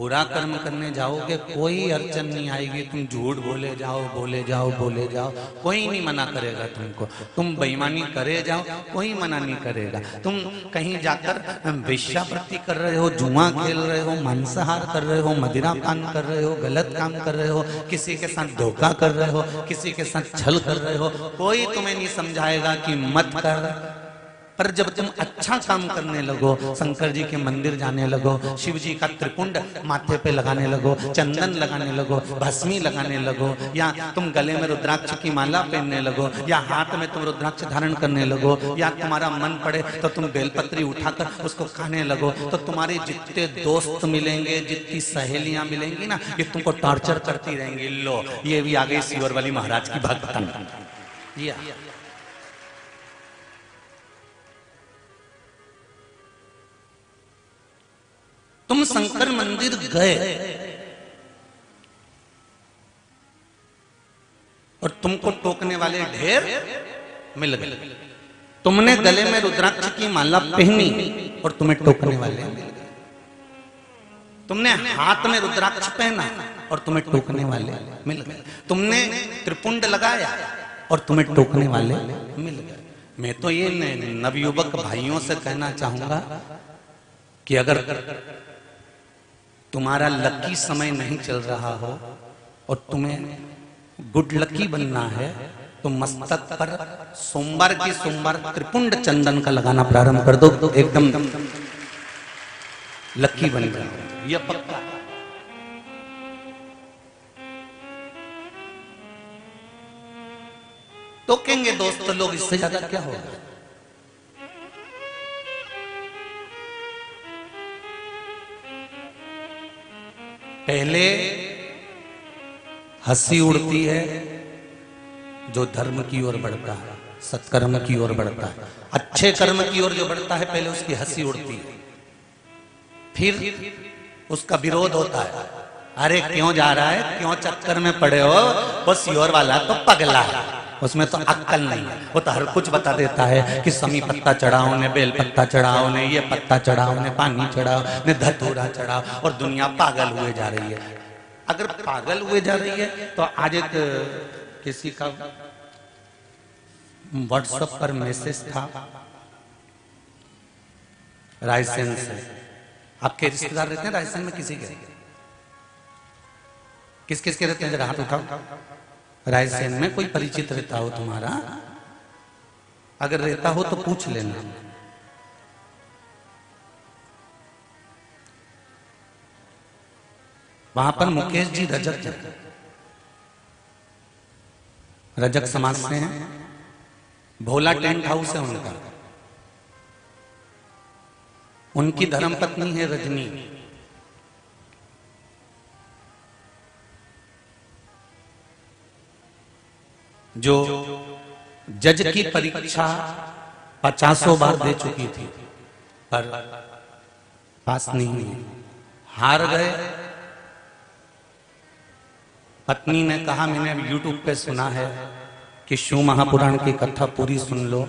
बुरा कर्म करने जाओगे कोई अड़चन नहीं आएगी। तुम झूठ बोले जाओ बोले जाओ बोले जाओ, कोई नहीं मना करेगा तुमको। तुम बेईमानी करे जाओ, कोई मना नहीं करेगा। तुम कहीं जाकर वेश्यावृत्ति कर रहे हो, जुआ खेल रहे हो, मांसाहार कर रहे हो, मदिरा पान कर रहे हो, गलत काम कर रहे हो, किसी के साथ धोखा कर रहे हो, किसी के साथ छल कर रहे हो, कोई तुम्हें नहीं समझाएगा कि मत कर। पर जब तुम अच्छा काम करने लगो, शंकर जी के मंदिर जाने लगो, शिव जी का त्रिपुंड माथे पे लगाने लगो, चंदन लगाने लगो, भस्मी लगाने लगो, या तुम गले में रुद्राक्ष की माला पहनने लगो, या हाथ में तुम रुद्राक्ष धारण करने लगो, या तुम्हारा मन पड़े तो तुम बेलपत्री उठाकर उसको खाने लगो, तो तुम्हारे जितने दोस्त मिलेंगे, जितनी सहेलियां मिलेंगी ना, ये तुमको टॉर्चर करती रहेंगी। लो ये भी आ गई सीवर वाली महाराज की भक्तन। तुम शंकर मंदिर गए और तुमको टोकने वाले ढेर मिल गए। तुमने गले में रुद्राक्ष की माला पहनी और तुम्हें टोकने वाले मिल गए। तुमने हाथ में रुद्राक्ष पहना और तुम्हें टोकने वाले मिल गए। तुमने त्रिपुंड लगाया और तुम्हें टोकने वाले मिल गए। मैं तो ये नवयुवक भाइयों से कहना चाहूंगा कि अगर तुम्हारा लकी समय नहीं चल रहा हो और तुम्हें गुड लकी बनना है, तो मस्तक पर सोमवार की सोमवार त्रिपुंड चंदन का लगाना प्रारंभ कर दो, तो एकदम लकी बन जाओ, ये पक्का। तो कहेंगे दोस्त लोग, इससे ज्यादा क्या होगा। पहले हंसी उड़ती है जो धर्म की ओर बढ़ता है, सत्कर्म की ओर बढ़ता है, अच्छे कर्म की ओर जो बढ़ता है, पहले उसकी हंसी उड़ती है, फिर उसका विरोध होता है। अरे क्यों जा रहा है, क्यों चक्कर में पड़े हो, वो सियोर वाला तो पगला है, उसमें तो अक्कल नहीं है, वो तो हर कुछ बता देता है कि समी पत्ता चढ़ाओ ने, बेल पत्ता चढ़ाओ ने, ये पत्ता चढ़ाओ ने, पानी चढ़ाओ ने, धतूरा चढ़ाओ, और दुनिया पागल हुए जा रही है। अगर पागल हुए जा रही है तो आज एक किसी का व्हाट्सएप पर मैसेज था रायसेन से। आपके रिश्तेदार रहते हैं रायसेन में? किसी के किस किस के रहते हैं, जरा हाथ उठाओ। रायसेन में कोई परिचित रहता हो तुम्हारा? अगर रहता हो तो पूछ लेना। वहां पर मुकेश जी रजक थे, रजक समाज से हैं, भोला टेंट हाउस है उनका। उनकी धर्मपत्नी है रजनी। जो जज की परीक्षा 50 बार दे चुकी थी पर पास नहीं हुई, हार गए। पत्नी ने कहा, मैंने YouTube पे सुना है कि शिव महापुराण की कथा पूरी सुन लो,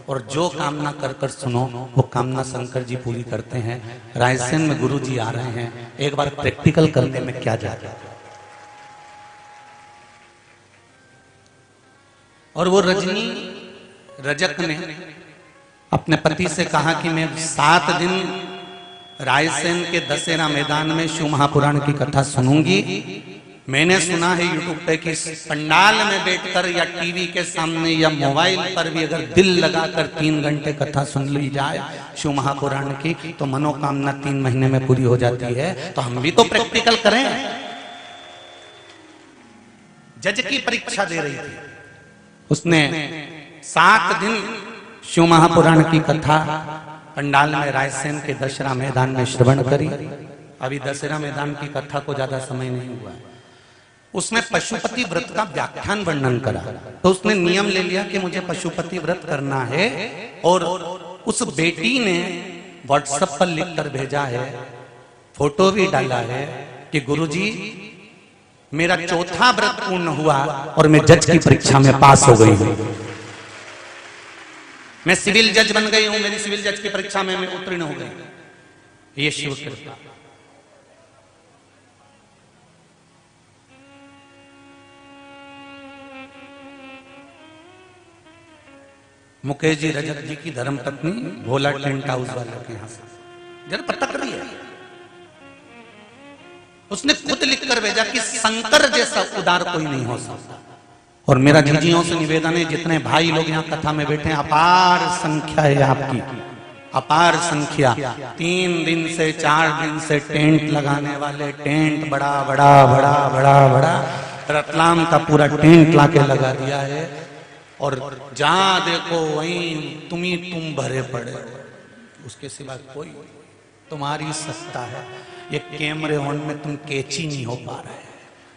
और जो कामना कर कर सुनो वो कामना शंकर जी पूरी करते हैं। रायसेन में गुरु जी आ रहे हैं, एक बार प्रैक्टिकल करने में क्या जाता है। और वो रजनी रजक ने अपने पति से कहा कि मैं 7 दिन रायसेन के दशहरा मैदान में शिव महापुराण की कथा सुनूंगी। मैंने सुना है यूट्यूब पे कि पंडाल में बैठकर या टीवी के सामने या मोबाइल पर भी अगर दिल लगाकर 3 घंटे कथा सुन ली जाए शिव महापुराण की, तो मनोकामना 3 महीने में पूरी हो जाती है। तो हम भी तो प्रैक्टिकल करें। जज की परीक्षा दे रही थी, उसने 7 दिन शिव महापुराण की कथा पंडाल में रायसेन के दशहरा मैदान में श्रवण करी। अभी दशहरा मैदान की कथा को ज्यादा समय नहीं हुआ है। उसमें पशुपति व्रत का व्याख्यान वर्णन करा, तो उसने नियम ले लिया कि मुझे पशुपति व्रत करना है। और उस बेटी ने व्हाट्सएप पर लिखकर भेजा है, फोटो भी डाला है कि गुरुजी मेरा 4था व्रत पूर्ण हुआ और मैं जज की परीक्षा में पास हो गई हूं। मैं सिविल जज बन गई हूं, मेरी सिविल जज की परीक्षा में मैं उत्तीर्ण हो गई। ये शिव कृपा। मुकेश जी रजक जी की धर्मपत्नी भोला टेंट हाउस वाले के यहाँ से जरा पता करिए। उसने खुद लिखकर भेजा कि शंकर जैसा उदार कोई नहीं हो सकता। और मेरा जीजियों से निवेदन है, जितने भाई लोग यहाँ कथा में बैठे हैं, अपार संख्या है आपकी, अपार संख्या। 3 दिन से 4 दिन से टेंट लगाने वाले, टेंट बड़ा बड़ा बड़ा बड़ा बड़ा रतलाम का पूरा टेंट लाके लगा दिया है। और जहां देखो वहीं तुम भरे पड़े हो, उसके सिवा कोई तुम्हारी सत्ता है। ये कैमरे ऑन में तुम कैची नहीं हो पा रहे,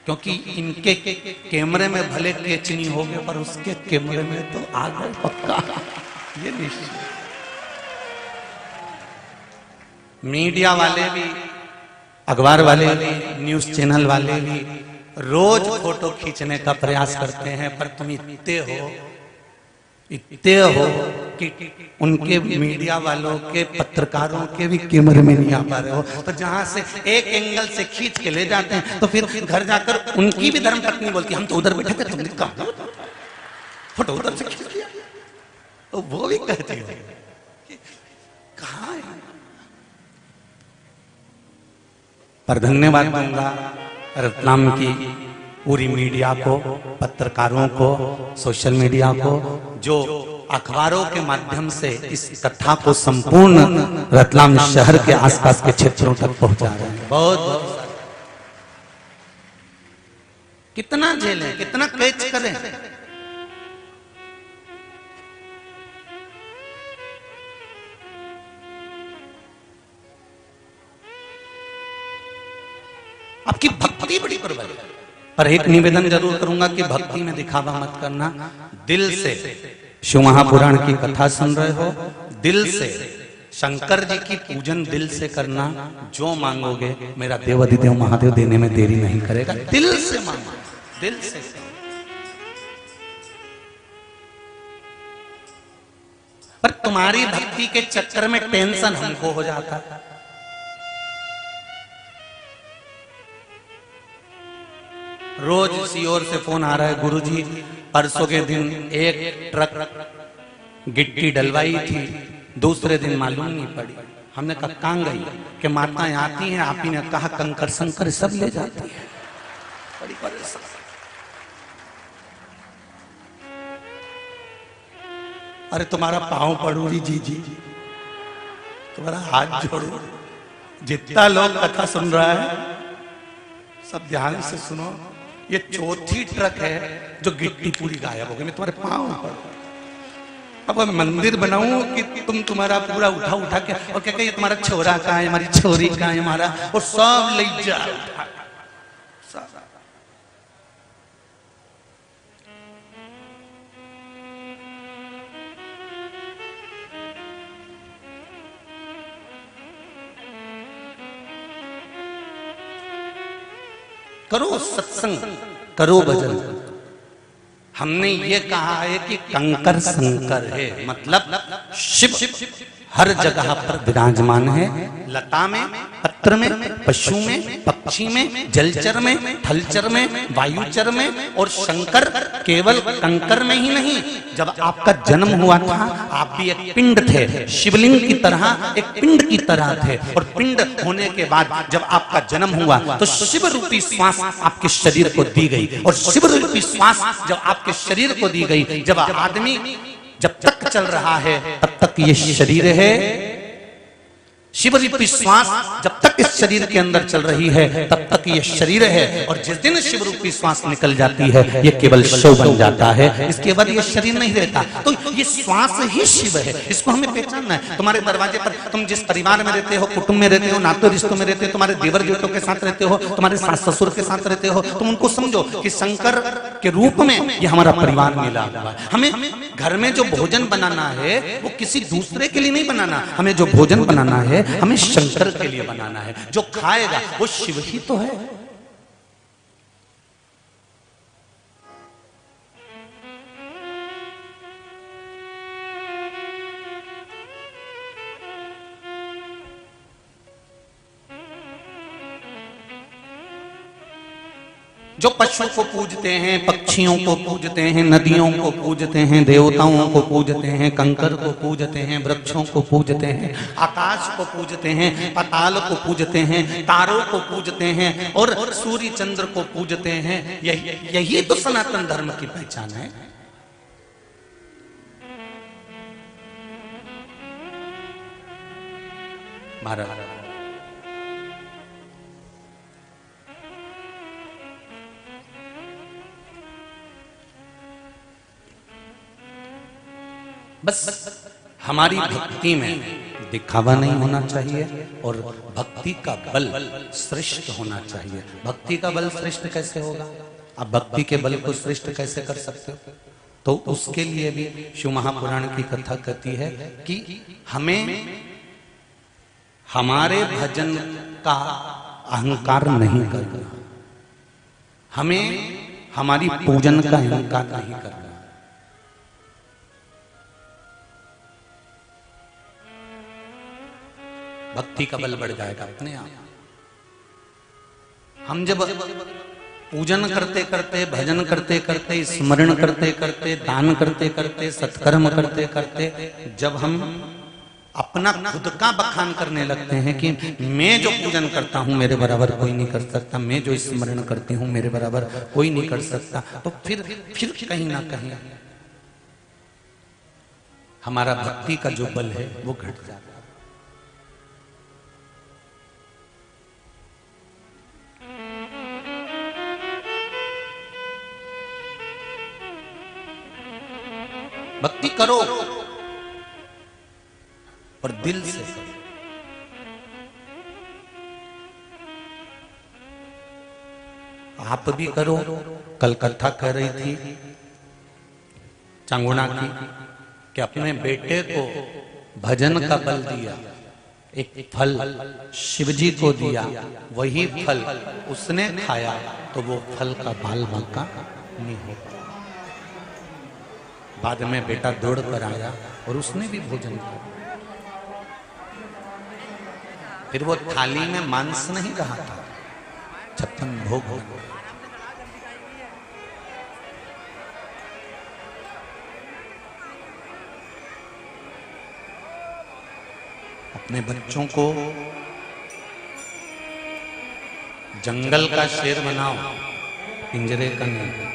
क्योंकि इनके कैमरे में भले कैच नहीं होगे पर उसके कैमरे में तो आ गए पक्का, ये निश्चित। मीडिया वाले भी, अखबार वाले भी, न्यूज चैनल वाले भी रोज फोटो खींचने का प्रयास करते हैं, पर तुम इतने हो कि उनके मीडिया वालों के, पत्रकारों के भी कैमरे में नहीं आ पा रहे हो। तो जहां से एक एंगल से खींच के ले जाते हैं तो फिर घर जाकर उनकी भी धर्मपत्नी बोलती हम तो उधर बैठे थे, तुमने कहा फोटो उधर से खींच लिया। तो वो भी कहती है कहां है। पर धन्यवाद दूंगा रतलाम की पूरी मीडिया को, पत्रकारों को, सोशल मीडिया को, जो अखबारों के माध्यम से इस कथा को संपूर्ण रतलाम शहर के आसपास के क्षेत्रों तक पहुंचा रहे हैं। बहुत बहुत कितना झेलें, कितना कैच करें। आपकी भक्ति बड़ी प्रबल है, पर एक निवेदन जरूर करूंगा कि भक्ति में दिखावा मत करना। दिल से शिव महापुराण की कथा सुन रहे हो, दिल से शंकर जी की पूजन दिल से करना। जो मांगोगे मेरा देवाधिदेव महादेव देने में देरी नहीं करेगा। दिल से मांगो, दिल से। पर तुम्हारी भक्ति के चक्कर में टेंशन हमको हो जाता है। रोज इसी ओर से फोन आ रहा है, गुरुजी परसों के दिन एक ट्रक गिट्टी डलवाई थी, दूसरे दिन मालूम नहीं पड़ी। हमने कहा कहां गई? कि माताएं आती हैं, आप ही ने कहा कंकर संकर सब ले जाती है। बड़ी परेशान। अरे तुम्हारा पांव पड़ू जी, तुम्हारा हाथ जोड़ू। जितना लोग कथा सुन रहा है सब ध्यान से सुनो। ये चौथी ट्रक है जो गिट्टी पूरी गायब हो गई। मैं तुम्हारे पांव पड़, अब मैं मंदिर बनाऊं कि तुम्हारा पूरा उठा उठा के और क्या ये तुम्हारा छोरा कहाँ है, हमारी छोरी कहाँ है, हमारा और सब ले जा। करो सत्संग, करो भजन। हमने ये कहा है कि कंकर संकर है, मतलब शिव हर जगह पर विराजमान है। लता में, पत्र में, पशु में, पक्षी में, जलचर में, थलचर में, वायुचर में। और शंकर केवल कंकर में ही नहीं, जब आपका जन्म हुआ था आप भी एक पिंड थे, शिवलिंग की तरह, एक पिंड की तरह थे। और पिंड होने के बाद जब आपका जन्म हुआ तो शिव रूपी श्वास आपके शरीर को दी गई। और शिव रूपी श्वास जब आपके शरीर को दी गई, जब आदमी जब तक चल रहा है तब तक ये शरीर है। शिव रूपी श्वास जब तक इस शरीर के अंदर चल रही है तब तक ये शरीर है। और जिस दिन शिव रूपी श्वास निकल जाती है ये केवल शव बन जाता है, इसके बाद ये शरीर नहीं रहता। तो ये श्वास ही शिव है, इसको हमें पहचानना है। तुम्हारे दरवाजे पर तुम जिस परिवार में रहते हो, कुटुंब में रहते हो, नाते रिश्तों में रहते हो, तुम्हारे देवर जेठों के साथ रहते हो, तुम्हारे सास ससुर के साथ रहते हो, तुम उनको समझो कि शंकर के रूप में ये हमारा परिवार मिला हुआ है। हमें घर में जो भोजन बनाना है वो किसी दूसरे के लिए नहीं बनाना, हमें जो भोजन बनाना है हमें शंकर के लिए बनाना है। जो खाएगा वो शिव ही तो है। जो पशु को पूजते हैं, पक्षियों को पूजते हैं, नदियों को पूजते हैं, देवताओं को पूजते हैं, कंकर को पूजते हैं, वृक्षों को पूजते हैं, आकाश को पूजते हैं, पाताल को पूजते हैं, तारों को पूजते हैं और सूर्य चंद्र को पूजते हैं। यही तो सनातन धर्म की पहचान है। महाराज बस हमारी भक्ति में दिखावा नहीं होना चाहिए और भक्ति का बल श्रेष्ठ होना चाहिए। भक्ति का बल श्रेष्ठ कैसे होगा? आप भक्ति के बल को श्रेष्ठ कैसे कर सकते हो? तो उसके लिए भी शिव महापुराण की कथा कहती है कि हमें हमारे भजन का अहंकार नहीं करना, हमें हमारी पूजन का अहंकार नहीं करना। भक्ति का बल बढ़ जाएगा अपने आप। हम जब पूजन करते करते, भजन करते करते, स्मरण करते करते, दान करते करते, सत्कर्म करते करते, जब हम अपना खुद का बखान करने लगते हैं कि मैं जो पूजन करता हूं मेरे बराबर कोई नहीं कर सकता, मैं जो स्मरण करती हूं मेरे बराबर कोई नहीं कर सकता, तो फिर कहीं ना कहीं हमारा भक्ति का जो बल है वो घट जाता है। भक्ति करो और दिल से करो। आप भी करो। कल कथा कह रही थी चांगुणा की कि अपने बेटे को भजन का बल दिया, एक फल शिवजी को दिया, वही फल उसने खाया तो वो फल का बाल बांका नहीं होगा। बाद में बेटा दौड़ कर आया और उसने भी भोजन किया। फिर वो थाली में मांस नहीं रहा था, 56 भोग हो गए। अपने बच्चों को जंगल का शेर बनाओ, पिंजरे का नहीं।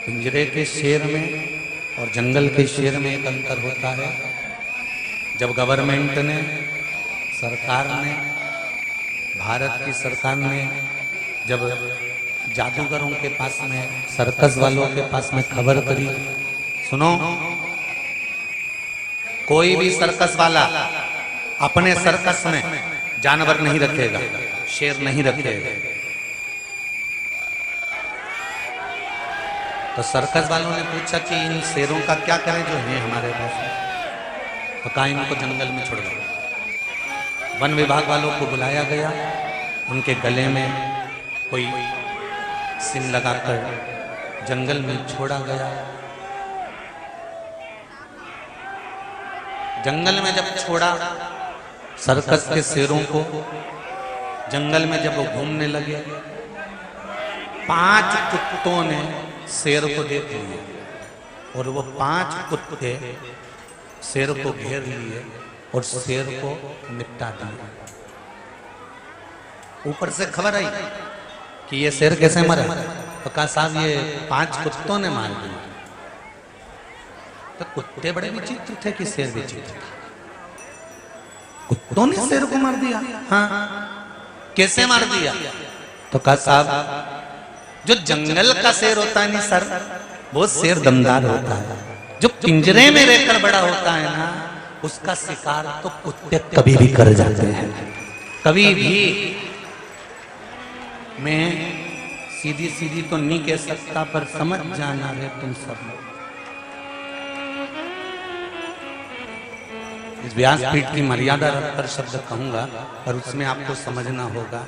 पिंजरे के शेर में और जंगल के शेर में एक अंतर होता है। जब गवर्नमेंट ने, सरकार ने, भारत की सरकार ने जब जादूगरों के पास में, सर्कस वालों के पास में खबर करी, सुनो कोई भी सर्कस वाला अपने सर्कस में जानवर नहीं रखेगा, शेर नहीं रखेगा। तो सर्कस वालों ने पूछा कि इन शेरों का क्या करें जो है हमारे पास? तो कहा इनको जंगल में छोड़ दो। वन विभाग वालों को बुलाया गया, उनके गले में कोई सिन लगाकर जंगल में छोड़ा गया। जंगल में जब छोड़ा, सर्कस के शेरों को जंगल में जब वो घूमने लगे, 5 कुत्तों ने शेर को देख लिया और वो 5 कुत्ते शेर को घेर लिए और शेर को निपटा दिया। ऊपर से खबर आई कि ये शेर कैसे मरा, तो कहा साहब ये 5 कुत्तों ने मार दिया। तो कुत्ते बड़े विचित्र थे कि शेर विचित्र था। कुत्तों ने शेर को मार दिया? हाँ, कैसे मार दिया? तो कहा साहब जो जंगल का शेर होता है नहीं सर, वो शेर दमदार होता है। जो पिंजरे में रहकर बड़ा होता है ना, उसका शिकार तो कुत्ते कभी भी कर जाते हैं, कभी भी। मैं सीधी सीधी तो नहीं कह सकता, पर समझ जाना है तुम सब। इस व्यासपीठ की मर्यादा रखकर शब्द कहूंगा, पर उसमें आपको समझना होगा।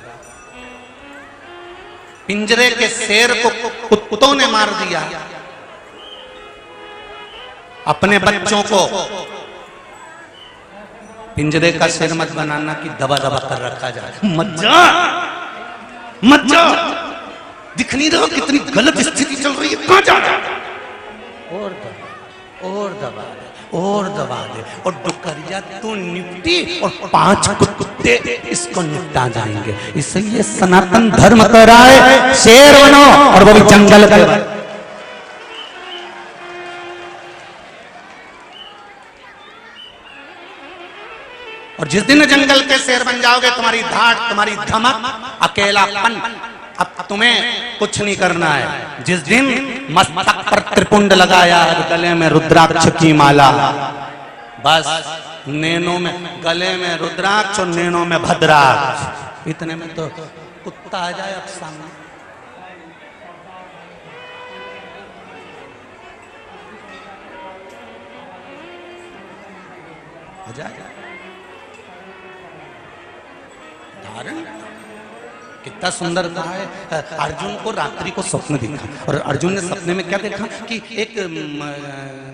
पिंजरे के शेर को कुत्तों ने मार दिया, अपने बच्चों को पिंजरे का शेर मत बनाना कि दबा दबा कर रखा जाए, मत जा। मत जा, दिख नहीं रहा कितनी गलत स्थिति चल रही है, कहां जा रहा है? और दबा दे, और दबा दे, और डुकरिया तू निपटी और 5 कुत्ते इसको निपटा जाएंगे। इसलिए सनातन धर्म कराए शेर बनो, और वो भी जंगल के। और जिस दिन जंगल के शेर बन जाओगे, तुम्हारी धाड़, तुम्हारी धमक, अकेलापन, अब तुम्हें कुछ नहीं करना है। जिस दिन मस्तक पर त्रिपुंड लगाया है, गले में रुद्राक्ष की माला, बस नैनों में, गले में रुद्राक्ष और नैनों में भद्राक्ष, इतने में तो कुत्ता आ जाए अब सामने। आ जाए धारण। कितना सुंदर कहा है। अर्जुन को रात्रि को स्वप्न दिखा, और अर्जुन ने सपने में क्या देखा कि एक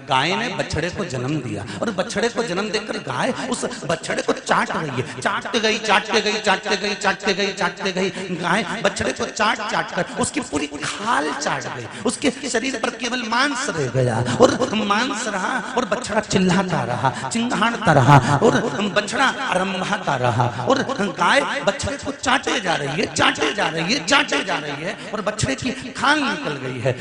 गाय ने बछड़े को जन्म दिया, और बछड़े को जन्म देकर गाय उस बछड़े को चाट रही है। चाटते गई, चाटते गई, चाटते गई, चाटते गई, चाटते गई, गाय बछड़े को चाट चाट कर उसकी पूरी खाल चाट गई। उसके शरीर पर केवल मांस रह गया, और मांस रहा, और बछड़ा चिल्लाता रहा, चिंगाड़ता रहा, और बछड़ा रंभाता रहा, और गाय बछड़े को चाटे जा रही है, चाटे जा रही है, चाटे जा रही है, और बछड़े की खाल निकल गई है।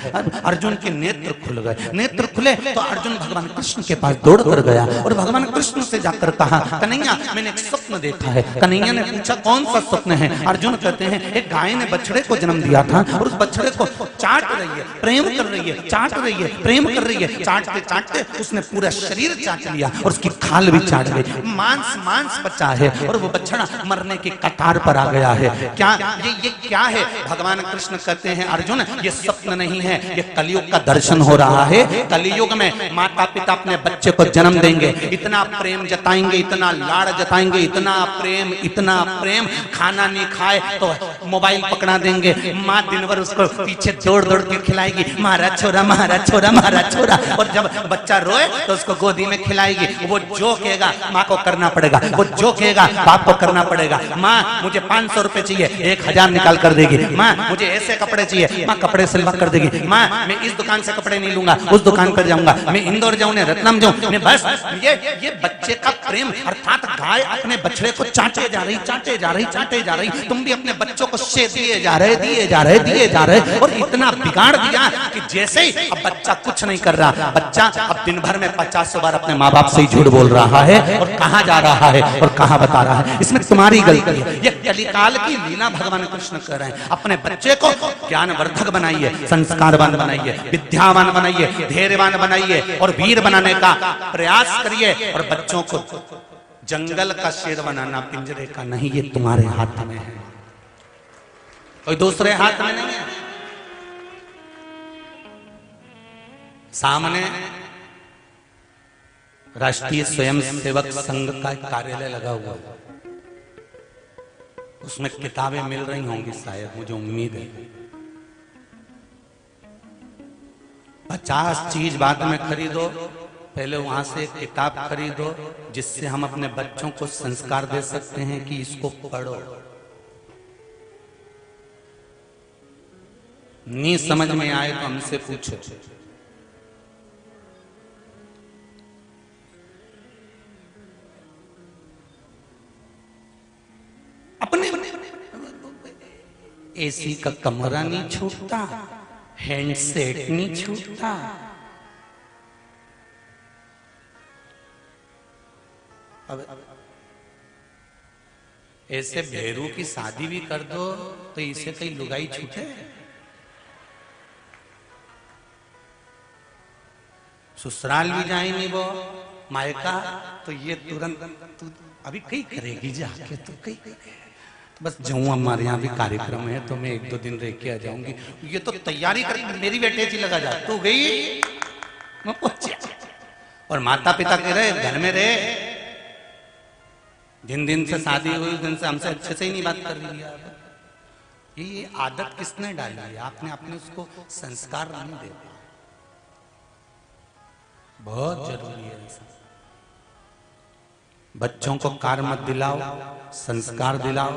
अर्जुन के नेत्र खुल गए। नेत्र खुले तो अर्जुन भगवान कृष्ण के पास दौड़ कर गया, और भगवान कृष्ण से जाकर कहा, कन्हैया मैंने एक स्वप्न देखा है। कन्हैया ने पूछा कौन सा स्वप्न है? अर्जुन कहते हैं एक गाय ने बछड़े को जन्म दिया था, और उस बछड़े को चाट रही है, प्रेम कर रही है, चाट रही है, प्रेम कर रही है। चाटते चाटते उसने पूरा शरीर चाट लिया, और उसकी खाल भी चाट गई, मांस मांस बचा है, और वो बछड़ा मरने की कतार पर आ गया है। क्या ये क्या है? भगवान कृष्ण कहते हैं अर्जुन ये स्वप्न नहीं है, ये कलयुग का दर्शन हो रहा है। कलयुग में माता पिता अपने बच्चे को जन्म देंगे, इतना प्रेम जताएंगे, इतना लाड़ जताएंगे, इतना प्रेम, खाना नहीं खाए तो मोबाइल पकड़ा देंगे। माँ दिन भर उसको पीछे दौड़ दौड़ के खिलाएगी, मारा छोरा, मारा छोरा, मारा छोरा, और जब बच्चा रोए तो उसको गोदी में खिलाएगी। वो जो कहेगा माँ को करना पड़ेगा, वो जो कहेगा बाप को करना पड़ेगा। माँ मुझे 500 रुपए चाहिए, 1000 निकाल कर देगी। माँ मुझे ऐसे कपड़े चाहिए, माँ कपड़े सिलवा कर देगी। माँ मैं इस दुकान से कपड़े नहीं लूंगा, उस दुकान पर जाऊंगा, मैं इंदौर जाऊं, रत्नम जाऊं, मैं बस ये बच्चे का प्रेम। अर्थात गाय अपने बछड़े को चाटे जा रही, चाटे जा रही, चाटे जा रही। तुम भी अपने बच्चों को शे दिए जा रहे, दिए जा रहे, दिए जा रहे, और इतना बिगाड़ दिया कि जैसे ही अब बच्चा कुछ नहीं कर रहा। बच्चा अब दिन भर में 50 बार अपने माँ बाप से ही झूठ बोल रहा है, और कहाँ जा रहा है और कहाँ बता रहा है। इसमें तुम्हारी गलती है। ये कलिकाल की लीला भगवान कृष्ण कर रहे हैं। अपने बच्चे को ज्ञानवर्धक बनाइए, संस्कारवान बनाइए, विद्यावान बनाइए, धैर्यवान बनाइए, और वीर बनाने का प्रयास करिए। और बच्चों को जंगल का शेर बनाना पिंजरे का नहीं, ये तुम्हारे हाथ में है, कोई दूसरे हाथ में नहीं है। सामने राष्ट्रीय स्वयंसेवक संघ का कार्यालय लगा हुआ है, उसमें किताबें मिल रही होंगी शायद, मुझे उम्मीद है। 50 चीज बाद में खरीदो, पहले वहां से एक किताब खरीदो, जिससे हम अपने बच्चों को संस्कार दे सकते हैं कि इसको पढ़ो। नहीं समझ में आए तो हमसे पूछो। अपने एसी का कमरा नहीं छूटता, हैंडसेट नहीं छूटता। अब ऐसे भेरू की शादी भी कर दो तो इसे कहीं लुगाई छूटे। ससुराल भी जाएंगे वो मायका, तो ये तुरंत तू अभी कहीं करेगी जाके, तो कहीं करे। बस जाऊँ, हमारे यहाँ भी कार्यक्रम है तो मैं 1-2 दिन रह के आ जाऊंगी। ये तो तैयारी कर, मेरी बेटे जी लगा जा, तू गई मैं पहुंच। और माता पिता कह रहे घर में रहे, दिन से शादी हुई, दिन से हमसे अच्छे से ही नहीं बात कर रही है। ये आदत किसने डाली है? आपने अपने उसको संस्कार नहीं दे। बहुत जरूरी है, बच्चों को कार मत दिलाओ, संस्कार दिलाओ।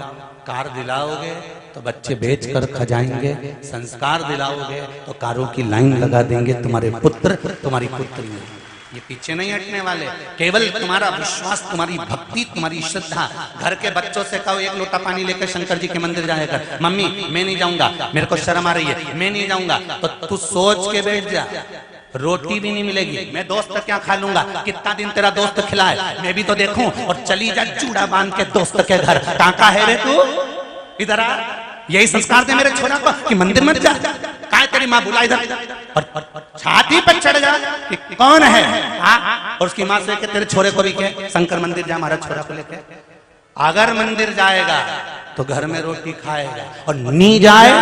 कार दिलाओगे तो बच्चे बेच कर खा जाएंगे, संस्कार दिलाओगे तो कारों की लाइन लगा देंगे तुम्हारे पुत्र तुम्हारी पुत्रियां। ये पीछे नहीं हटने वाले। केवल तुम्हारा विश्वास, तुम्हारी भक्ति, तुम्हारी श्रद्धा। घर के बच्चों से कहो एक लोटा पानी लेकर शंकर जी के मंदिर जाएगा, मम्मी मैं नहीं जाऊंगा, मेरे को शर्म आ रही है, मैं नहीं जाऊंगा। तो तू सोच के बैठ जा, रोटी भी नहीं मिलेगी। मैं दोस्त क्या खा लूंगा, कितना दिन तेरा दोस्त खिलाए, मैं भी तो देखूं। और चली जा चूड़ा बांध के दोस्त के घर, काका है रे तू, इधर आ। यही संस्कार दे मेरे छोरा को कि मंदिर मत जा, काय तेरी माँ बुला इधर, और छाती पर चढ़ जा कि कौन है। और उसकी माँ से तेरे छोरे को भी कह शंकर मंदिर जा, हमारा छोरा को लेके। अगर मंदिर जाएगा तो घर में रोटी खाएगा, और नहीं जाए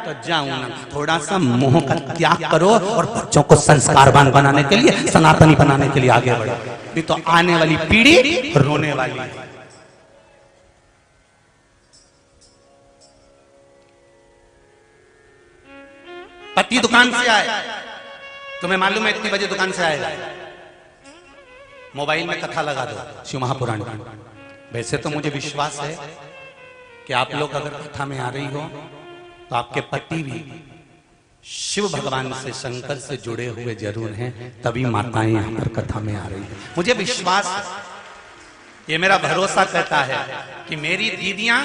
तो जाऊं ना। थोड़ा सा मोह का त्याग करो और बच्चों को संस्कारवान बनाने के लिए, सनातनी बनाने के लिए आगे बढ़ो। नहीं तो आने वाली पीढ़ी रोने वाली है। पति दुकान से आए, तुम्हें मालूम है इतनी बजे दुकान से आएगा, मोबाइल में कथा लगा दो शिव महापुराण की। वैसे तो मुझे विश्वास है कि आप लोग अगर कथा में आ रही हो तो आपके पति भी शिव भगवान से, शंकर से जुड़े हुए जरूर हैं, तभी माताएं यहाँ पर कथा में आ रही है। मुझे विश्वास है, ये मेरा भरोसा कहता है कि मेरी दीदियां,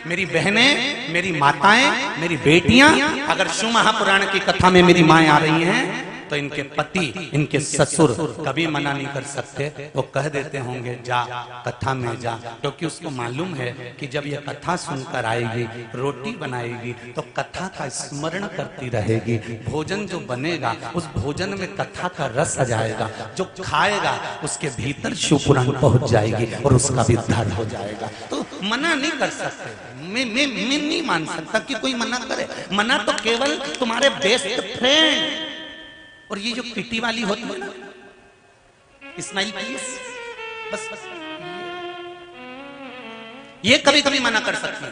मेरी बहनें, मेरी माताएं, मेरी बेटियां अगर शिव महापुराण की कथा में मेरी माएं आ रही हैं तो इनके पति, इनके ससुर कभी मना नहीं कर सकते। वो कह देते होंगे जा कथा में जा, क्योंकि उसको मालूम है कि जब ये कथा सुनकर आएगी, रोटी बनाएगी तो कथा का स्मरण करती रहेगी। भोजन जो बनेगा उस भोजन में कथा का रस आ जाएगा, जो खाएगा उसके भीतर शिव पुराण पहुंच जाएगी और उसका भी उद्धार हो जाएगा। तो मना नहीं कर सकते, मैं नहीं मान सकता कि कोई मना करे। मना तो केवल तुम्हारे बेस्ट फ्रेंड और ये जो किटी वाली होती है ना, स्माइल प्लीज, बस ये कभी कभी मना कर सकती है।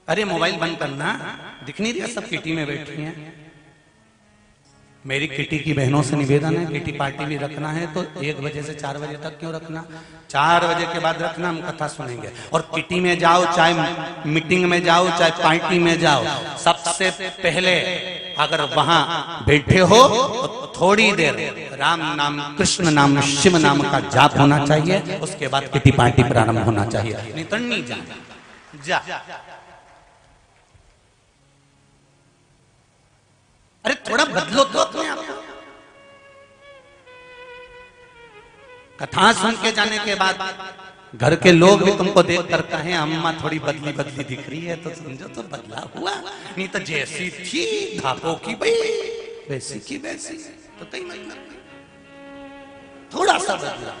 अरे मोबाइल बंद करना, दिख नहीं रहा सब किटी में बैठी हैं। मेरी किटी की बहनों से निवेदन है, किटी पार्टी भी रखना है तो 1 बजे से 4 बजे तक क्यों रखना, 4 बजे के बाद रखना, हम कथा सुनेंगे। और किटी में जाओ, चाहे मीटिंग में जाओ, चाहे पार्टी में जाओ, सबसे पहले अगर वहां बैठे हो तो थोड़ी देर राम नाम, कृष्ण नाम, शिव नाम का जाप होना चाहिए, उसके बाद किटी पार्टी प्रारंभ होना चाहिए। नहीं तो नहीं जा। अरे थोड़ा बदलो तो अपने आप को। कथा सुन के जाने के बाद घर के लोग भी तुमको देख कर कहें अम्मा थोड़ी बदली बदली दिख रही है, तो समझो तो बदला हुआ। नहीं तो जैसी थी धापो की भाई वैसी की वैसी, तो कहीं मतलब थोड़ा सा बदला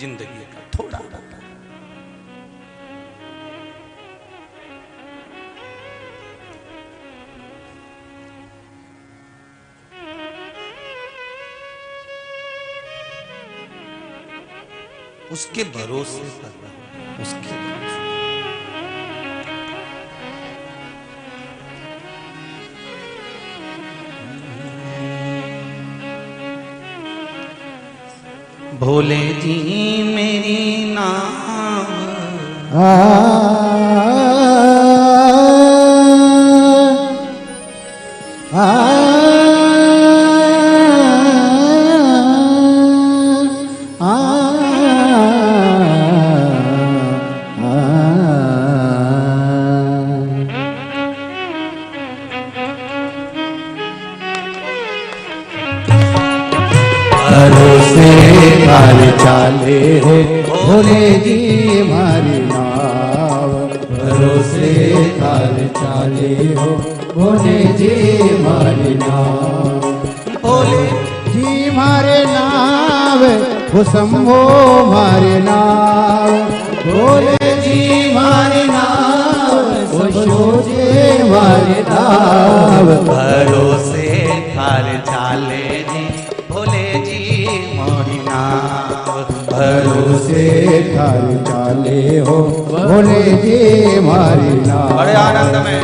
जिंदगी का, थोड़ा बदला। उसके भरोसे कर रहा हूं, उसके भरोसे। भोले जी मेरी नाम चाले हो भोले जी मारी नाव, भरोसे काल चाले हो भोले जी मारी नाव। भोले जी मारे नाव वो शंभो मारे नाव, भोले जी मारे नाव वो सोचे मारे नाव। भरोसे काल चाले जी भोले जी मोरी नाव, भरोसे थाल चाले हो भोले जी मारी नाव। बड़े आनंद में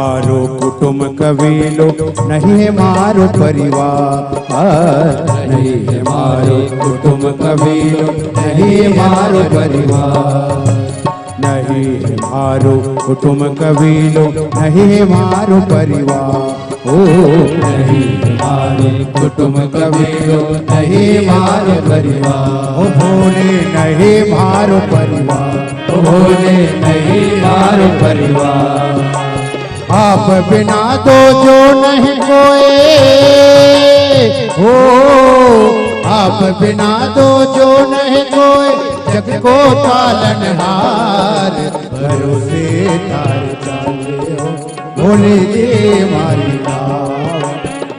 मारो कुटुंब कबीलो, नहीं है मारो परिवार, नहीं है मारो कुटुंब कबीलो, नहीं है मारो परिवार, नहीं है मारो कुटुंब कबीलो, नहीं है मारो परिवार, ओ नहीं है मारो कुटुंब कबीलो, नहीं मारो परिवार, ओ भोले नहीं मारो परिवार, ओ भोले नहीं मारो परिवार। आप बिना दो जो नहीं कोई, हो आप बिना दो जो नहीं कोई, जग को पालनहार, भरोसे तार चाले हो, भोले जी मारी नाव,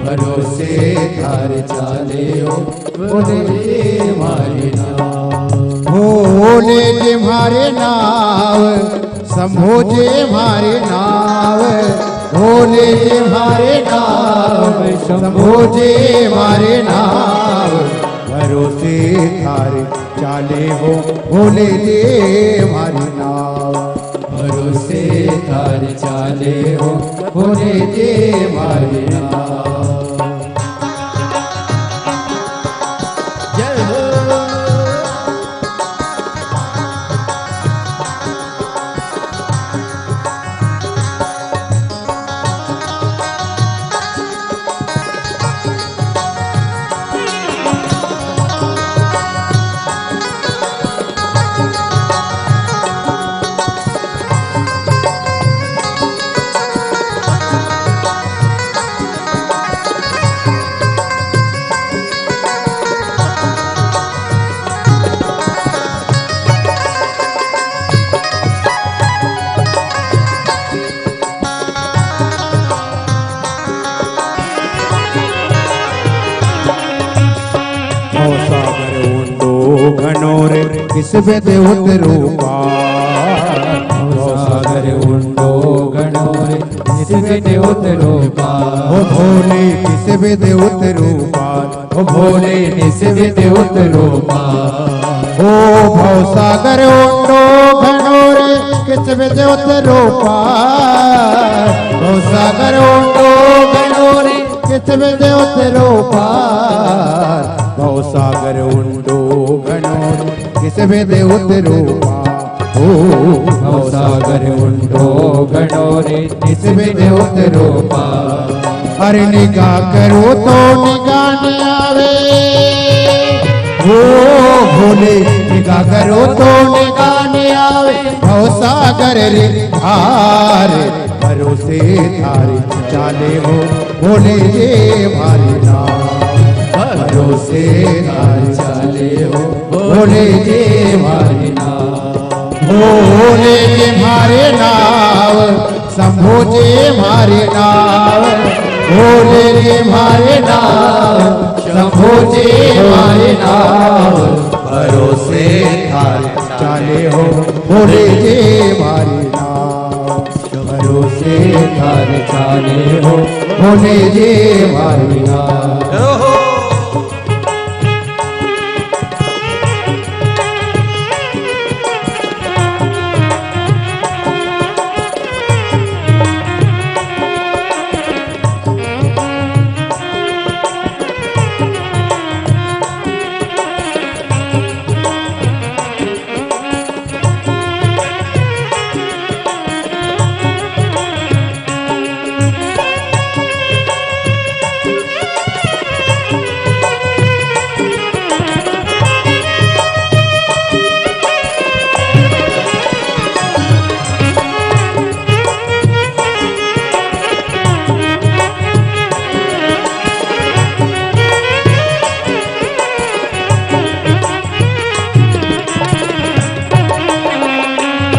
भरोसे तार चाले हो, भोले जी मारी नाव, भोले जी मारे नाव, शंभो जी मारे नाव, भोले जी मारे नाव, शंभो जी मारे नाव, भरोसे थारे चाले हो, भोले जी मारी नाव, भरोसे थारे चाले हो, भोले जी मारी नाव। जय हो। घनोरे किस बेदे उतरूपा, सागर उंडो घनोरे किस बेदे उतरूपा, ओ भोले किस बेदे उतरूपा, ओ भोले किस बेदे उतरूपा, ओ भव सागर उंडो घनोरे किस बेदे उतरूपा, भव सागर उंडो घनोरे किस बेदे उतरूपा, भव सागर उंडो घनोरे किस बेदे उतरूपा, ओ भव सागर उंडो घनोरे किस बेदे उतरूपा, अरे निगाह करो तो निगाह न आवे, ओ भोले निगाह करो तो निगाह न आवे, भव सागर रे हारे, भरोसे थारे चाले हो, भोले जे मारी नाव, भरोसे तार चाले हो, भोले जी मारी नाव, भोले जी मारे नाव, शंभो जी मारे नाव, भोले जी मारे नाव, शंभो जी मारे नाव, भरोसे तार चाले हो, भोले जी मारी नाव, भरोसे तार चाले हो, भोले जी मारी नाव।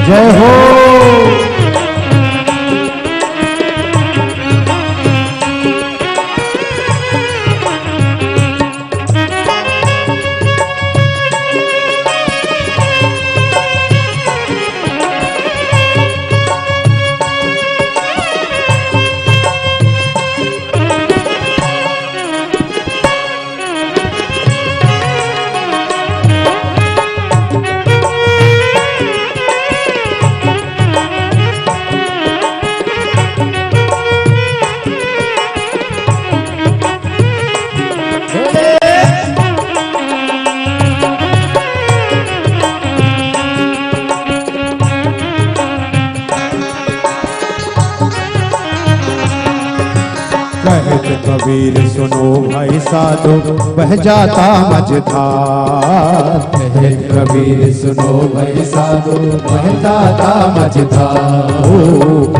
जय हो। कबीर सुनो भाई साधु बह जाता मझधार। कहे कबीर सुनो भाई साधु बह जाता मझधार।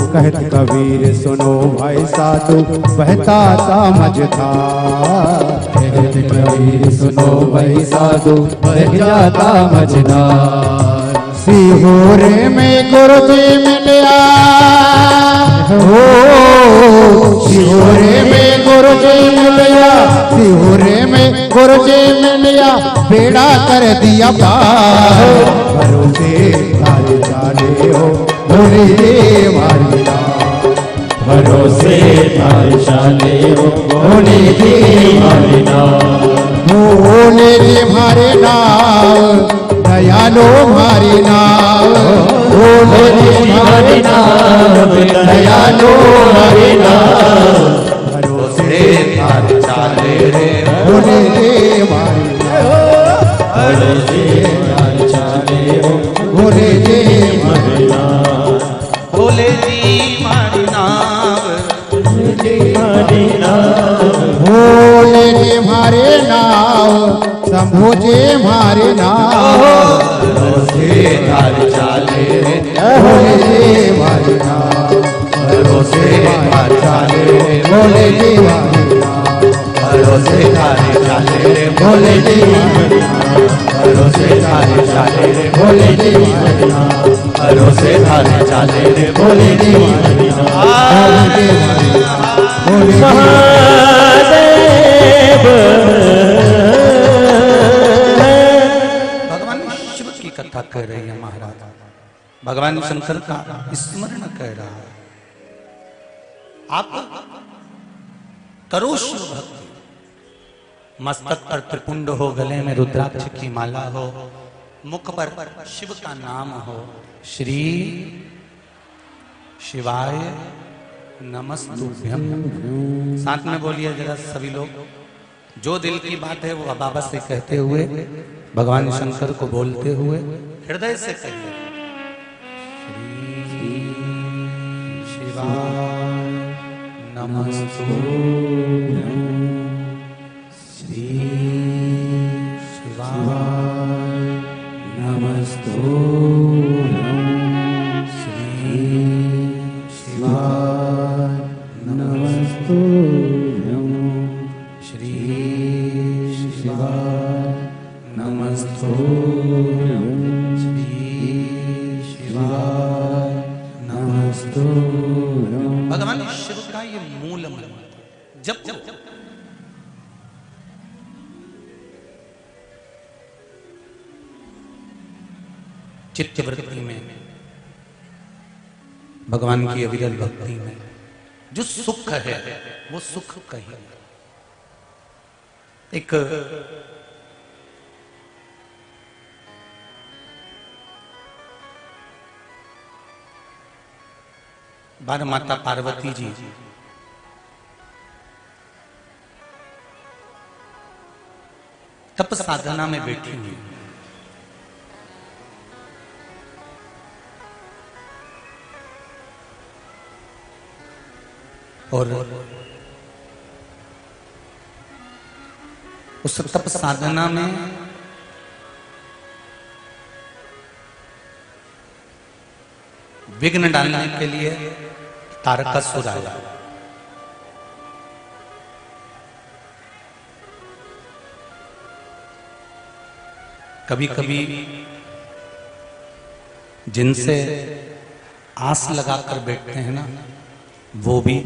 कहत कबीर सुनो भाई साधु बहता सा मझधार। कहत कबीर सुनो भाई साधु बह जाता मझधार। सिहोरे में गुरुजी मिलिया हो, सिहोरे में गुरुजी मिलिया, सिहोरे में गुरुजी मिलिया, बेड़ा कर दिया पार। भरोसे तारे जाने हो भोले मारे नाम। भरोसे तारे जाने हो भोले मारे नाम। भोले मारे नाम दयालो मारे नाम। भोले मारे नाम दयालो मारे नाम। भरोसे तारे चाले रे भोले मारे नाम। भरोसे तारे चाले हो भोले मारे नाम। भोले जी मारे नाम। भोले जी मारे नाम। भोले जी मारे नाम। शंभो जी मारे नाम। भरोसे तारे चाले रे भोले जी मारे नाम। भरोसे तारे चाले रे भोले जी मारे नाम। भरोसे तारे चाले रे भोले जी मारे नाम। भरोसे तारे चाले रे भोले जी मारे नाम। भरोसे तारे चाले रे भोले जी मारे नाम। भोले महादेव। कथा कह रही है महाराज, भगवान शंकर का स्मरण कह रहा है। आप करो शिव भक्ति, मस्तक पर त्रिपुंड हो, गले में रुद्राक्ष की माला हो, मुख पर शिव का नाम हो, श्री शिवाय नमस्तुभ्यम। साथ में बोलिए जरा सभी लोग, जो दिल की बात है वो बाबा से कहते हुए, भगवान शंकर को बोलते हुए हृदय से कहिए, श्री शिवाय नमस्तुभ्यम। श्री शिवाय नमस्तुभ्यम। श्री शिवाय नमस्तुभ्यम। श्री शिवाय नमस्तुभ्यम। श्री शिवाय नमस्तुभ्यम। भगवान शिव का ये मूल मंत्र जब चित्तवृत्ति में, भगवान की अविरल भक्ति में जो सुख है वो सुख कहीं एक बार माता पार्वती जी तप साधना में बैठी हुई, और उस तप साधना में विघ्न डालने के लिए तारकासुर आया। कभी कभी जिनसे आस लगाकर बैठते हैं ना, वो भी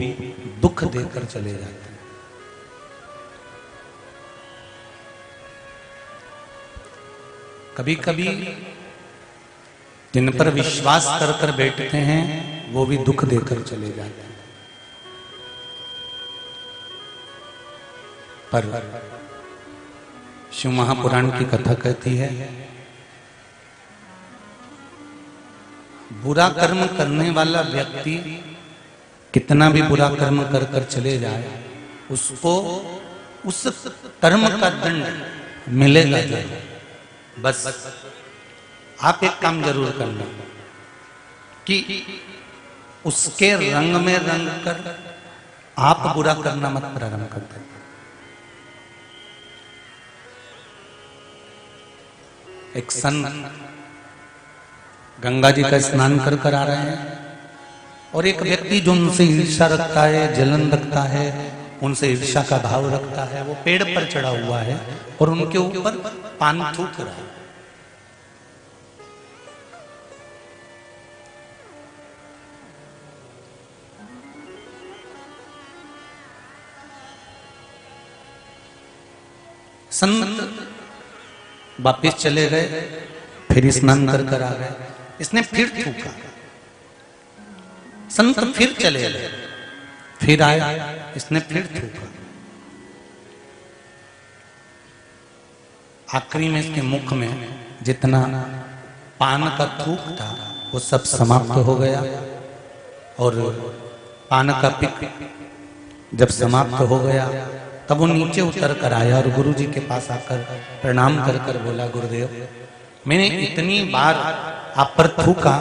दुख देकर चले जाते हैं। कभी कभी जिन पर विश्वास कर कर बैठते हैं वो भी दुख देकर चले जाते हैं। पर शिव महापुराण की कथा कहती है, बुरा कर्म करने वाला व्यक्ति कितना भी बुरा कर्म कर कर चले जाए, उसको उस कर्म का दंड मिलेगा जरूर। बस आप एक काम जरूर करना कि उसके रंग में रंग कर आप बुरा करना मत प्रारंभ कर दो। एक संत गंगा जी का स्नान कर कर आ रहे हैं और एक व्यक्ति जो उनसे ईर्ष्या रखता है, जलन रखता है, उनसे ईर्ष्या का भाव रखता है, वो पेड़ पर चढ़ा हुआ है और उनके ऊपर पान थूक रहा है। संत वापिस चले गए, फिर स्नान कर कर आ गए, इसने फिर थूका। संत फिर चले गए, फिर आया, इसने फिर थूका। आखिरी में इसके मुख में जितना पान का थूक था वो सब समाप्त हो गया और पान का पिक जब समाप्त हो गया तब वो नीचे उतर कर आया और गुरु जी के पास आकर प्रणाम कर कर बोला, गुरुदेव मैंने इतनी बार आप पर थूका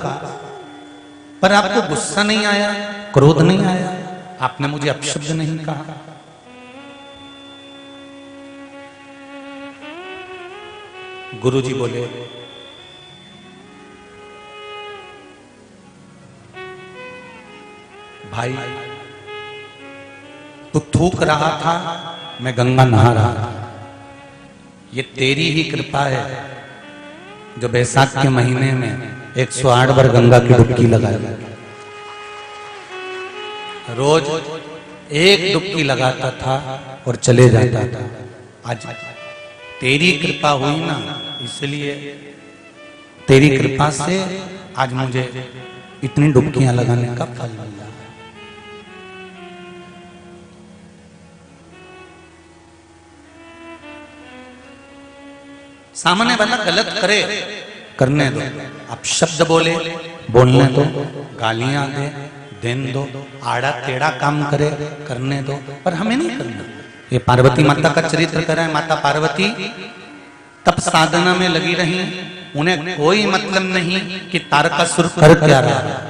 पर आपको गुस्सा नहीं आया, क्रोध नहीं आया, आपने मुझे अपशब्द नहीं कहा। गुरु जी बोले, भाई तू थूक रहा था, मैं गंगा नहा रहा था। ये तेरी ही कृपा है जो बैसाख के महीने में 108 बार गंगा की डुबकी लगाई। रोज एक डुबकी लगाता था और चले जाता था। आज तेरी कृपा हुई ना, इसलिए तेरी कृपा से आज मुझे इतनी डुबकियां लगाने का फल मिला। सामने वाला गलत करे, करने दो। आप शब्द बोले, बोलने दो, गालियां दे, देन दो, आड़ा टेढ़ा काम करे, करने दो, पर हमें नहीं करना। ये पार्वती माता का चरित्र कर रहा है। माता पार्वती तब साधना में लगी रही, उन्हें कोई मतलब नहीं कि तारकासुर कर क्या रहा है।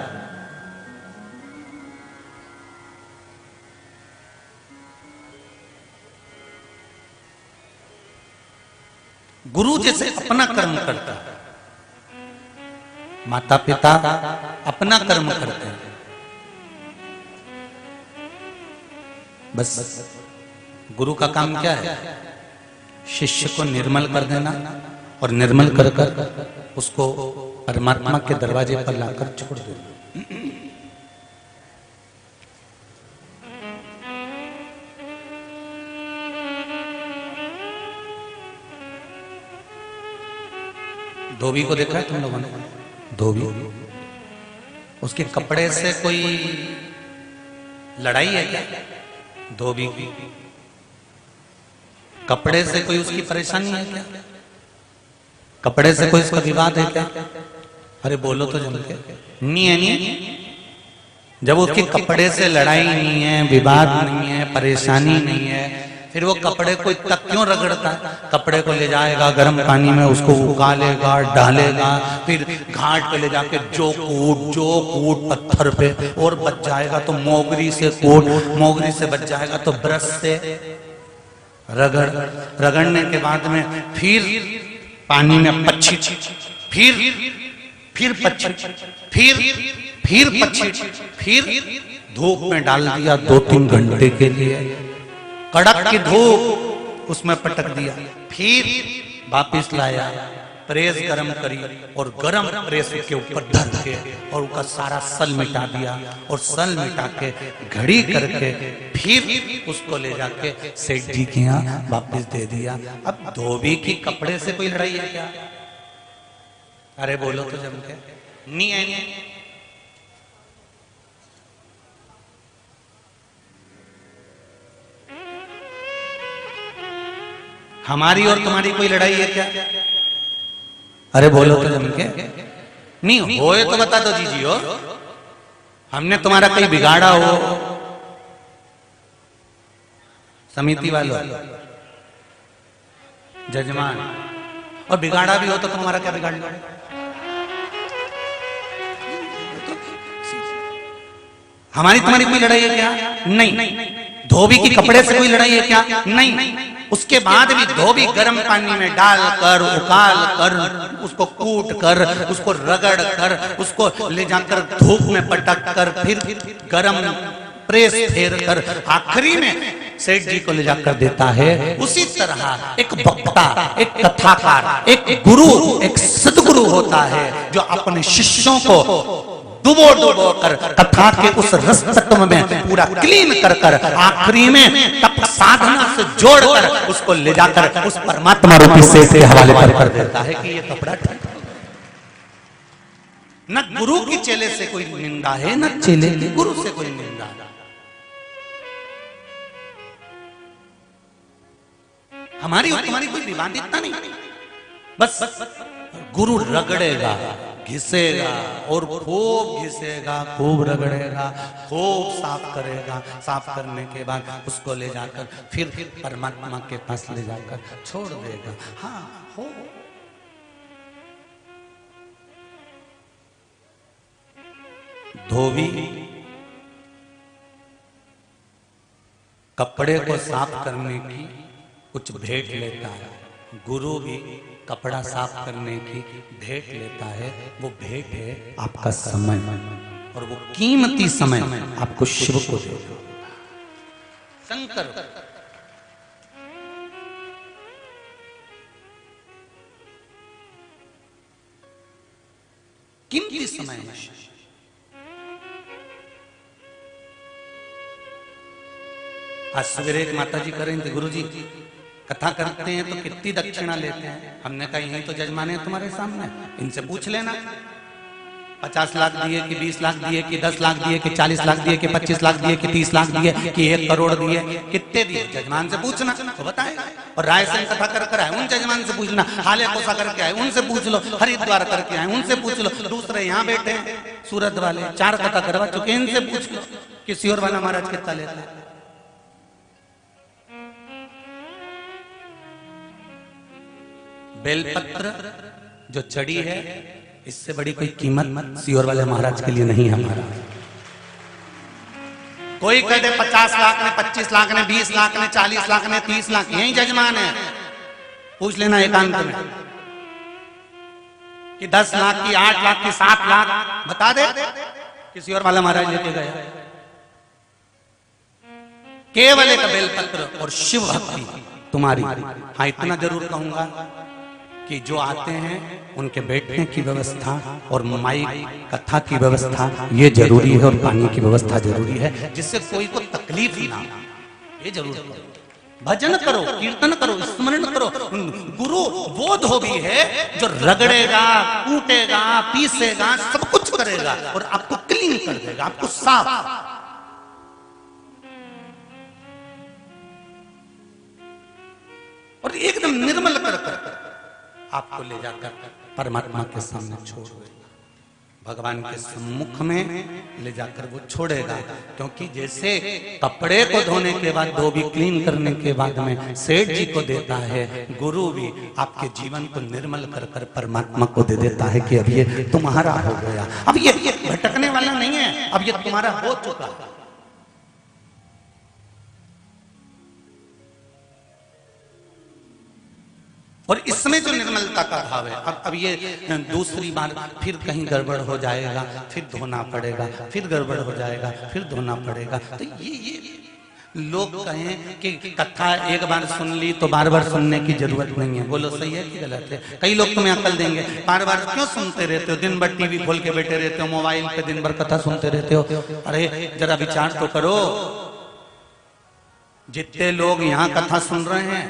गुरु जैसे अपना कर्म करता है, माता पिता अपना कर्म करते हैं, बस गुरु का काम क्या है? शिष्य को निर्मल कर देना और निर्मल कर कर उसको परमात्मा के दरवाजे पर लाकर छोड़ देना। धोबी को देखा है तुम लोगों ने? धोबी, उसके कपड़े से कोई लड़ाई है क्या? धोबी की कपड़े से कोई उसकी परेशानी है क्या? कपड़े से कोई उसका विवाद है क्या? अरे बोलो तो जम के। नहीं है, नहीं। जब उसके कपड़े से लड़ाई नहीं है, विवाद नहीं है, परेशानी नहीं है, फिर वो कपड़े को इतना क्यों रगड़ता है? कपड़े को ले जाएगा गर्म पानी में, उसको उगालेगा, डालेगा, फिर घाट पे ले जाके जो कूट पत्थर पे, और बच जाएगा तो मोगरी से कूट, मोगरी से बच जाएगा तो ब्रश से रगड़, रगड़ने के बाद में फिर पानी में पच्छी, फिर पच्छी, फिर पच्छी, फिर धूप में डाल दिया 2-3 घंटे के लिए, कड़क की धूप उसमें पटक दिया, फिर वापिस लाया, प्रेस गरम करी और गरम प्रेस के ऊपर धर के और उसका सारा सल मिटा दिया और सल मिटा के घड़ी करके फिर उसको ले जाके सेठ जी के यहाँ वापिस दे दिया। अब धोबी की कपड़े से कोई लड़ाई है क्या? अरे बोलो तो जम के। नहीं है, नहीं। हमारी और तुम्हारी कोई लड़ाई है क्या? अरे बोलो तो जम के। नहीं होए तो बता दो जीजी हो, हमने तुम्हारा कहीं बिगाड़ा हो, समिति वालों, जजमान, और बिगाड़ा भी हो तो तुम्हारा क्या बिगाड़ लो? हमारी तुम्हारी कोई लड़ाई है क्या? नहीं। धोबी की कपड़े से कोई लड़ाई है क्या? नहीं। उसके बाद भी धोबी गर्म पानी में डालकर उकाल कर उसको कूट कर उसको रगड़ कर उसको ले जाकर धूप में पटक कर फिर गरम प्रेस फेर कर आखिरी में सेठ जी को ले जाकर देता है। उसी तरह एक वक्ता, एक कथाकार, एक गुरु, एक सदगुरु होता है जो अपने शिष्यों को डुबो कर कथा के उस रस तत्व में पूरा क्लीन कर आखिरी में तप साधना से जोड़कर उसको ले जाकर उस परमात्मा रूपी सेठ के हवाले कर देता है कि ये कपड़ा ठीक है। न गुरु की चेले से कोई निंदा है, न चेले की गुरु से कोई निंदा है। हमारी और तुम्हारी कोई विवादितता नहीं, बस गुरु रगड़ेगा, घिसेगा और खूब घिसेगा, खूब रगड़ेगा, खूब साफ करेगा। साफ करने के बाद उसको ले जाकर फिर परमात्मा के पास ले जाकर छोड़ देगा। हाँ हो धोबी कपड़े को साफ करने की कुछ भेंट लेता है, गुरु भी कपड़ा साफ करने की भेंट लेता है। वो भेंट है आपका समय, और वो कीमती समय आपको शिव को देगा। शंकर कीमती समय है। आज सवेरे एक माता जी करें थे, गुरु जी कथा करते हैं तो कितनी दक्षिणा लेते हैं? हमने कहा यही तो जजमाने हैं तुम्हारे सामने, इनसे पूछ लेना। 50 लाख दिए कि 20 लाख दिए कि 10 लाख दिए कि 40 लाख दिए कि 25 लाख दिए कि 30 लाख दिए कि 1 करोड़ दिए, कितने दिए? जजमान से पूछना तो बताएगा। और रायसेन कथा कर आए उन जजमान से पूछना, हाले कोसा करके आए उनसे पूछ लो, हरिद्वार करके आए उनसे पूछ लो, दूसरे यहाँ बैठे हैं सूरत वाले 4 कथा करवा चुके हैं, इनसे पूछ लो कि सियोर वाला महाराज कितना लेते हैं। बेलपत्र जो चढ़ी है, इससे बड़ी कोई कीमत सियोर वाले महाराज के लिए नहीं है। हमारा कोई कह दे 50 लाख ने, 25 लाख ने, 20 लाख ने, 40 लाख ने, 30 लाख, यही जजमान है। पूछ लेना एकांत में कि 10 लाख की, 8 लाख की, 7 लाख बता दे कि सियोर वाला महाराज लेके गया। केवल एक बेलपत्र और शिव भक्ति तुम्हारी। हाँ इतना जरूर कहूंगा कि जो आते हैं उनके बैठने की व्यवस्था और माइक कथा की व्यवस्था ये जरूरी है, और पानी की व्यवस्था जरूरी है, जिससे कोई को तकलीफ ना हो। ये जरूर करो, भजन करो, कीर्तन करो, स्मरण करो। गुरु वो धोबी है जो रगड़ेगा, कूटेगा, पीसेगा, सब कुछ करेगा और आपको क्लीन कर देगा, आपको साफ और एकदम निर्मल कर आपको ले जाकर परमात्मा के सामने छोड़ देगा, भगवान के सम्मुख में ले जाकर वो छोड़ेगा। क्योंकि जैसे कपड़े को धोने के बाद, धोबी क्लीन करने के बाद में सेठ जी को देता है, गुरु भी आपके जीवन को निर्मल कर परमात्मा को दे देता है कि अब ये तुम्हारा हो गया, अब ये भटकने वाला नहीं है, अब ये तुम्हारा हो चुका है। और इसमें जो निर्मलता का भाव है, अब ये दूसरी बार फिर कहीं गड़बड़ हो जाएगा, फिर धोना पड़ेगा, फिर गड़बड़ हो जाएगा, फिर धोना पड़ेगा। तो ये लोग कहें कि कथा एक बार सुन ली तो बार बार सुनने की जरूरत नहीं है। बोलो सही है कि गलत है? कई लोग तुम्हें अकल देंगे, बार बार क्यों सुनते रहते हो? दिन भर टीवी खोल के बैठे रहते हो, मोबाइल पे दिन भर कथा सुनते रहते हो। अरे जरा विचार तो करो, जितने लोग यहाँ कथा सुन रहे हैं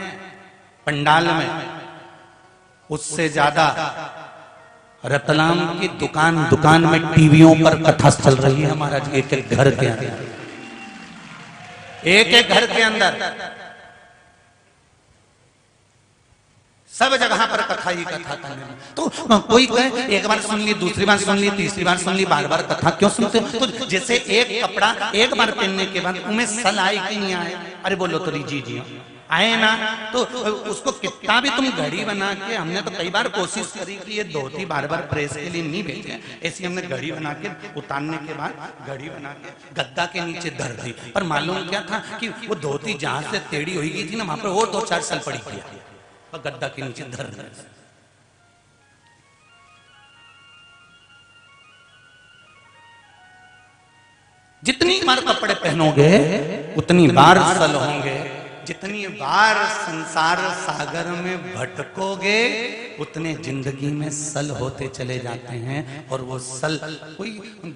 पंडाल में, उससे ज्यादा रतलाम की दुकान में टीवियों पर कथा चल रही है महाराज। एक एक घर के अंदर, एक एक घर के अंदर सब जगह पर कथा ही कथा करने में। तो कोई कहे एक बार सुन ली, दूसरी बार सुन ली, तीसरी बार सुन ली, बार बार कथा क्यों सुनते? तो जैसे एक कपड़ा एक बार पहनने के बाद उनमें सल आए कि नहीं आए? अरे बोलो तो जी जी आए ना तो उसको कितना भी तुम घड़ी बना के, हमने तो कई बार कोशिश करी कि ये धोती बार बार प्रेस के लिए नहीं भेजे, ऐसी हमने घड़ी बना के उतारने के बाद घड़ी बना के गद्दा के नीचे धर दी, पर मालूम क्या था कि वो धोती जहां से टेढ़ी हुई गई थी ना, वहां पर और 2-4 साल पड़ी गई और गद्दा के नीचे धर दी। जितनी बार कपड़े पहनोगे उतनी बार सल होंगे, जितनी बार संसार सागर में भटकोगे उतने जिंदगी में सल होते चले जाते हैं। और वो सल कोई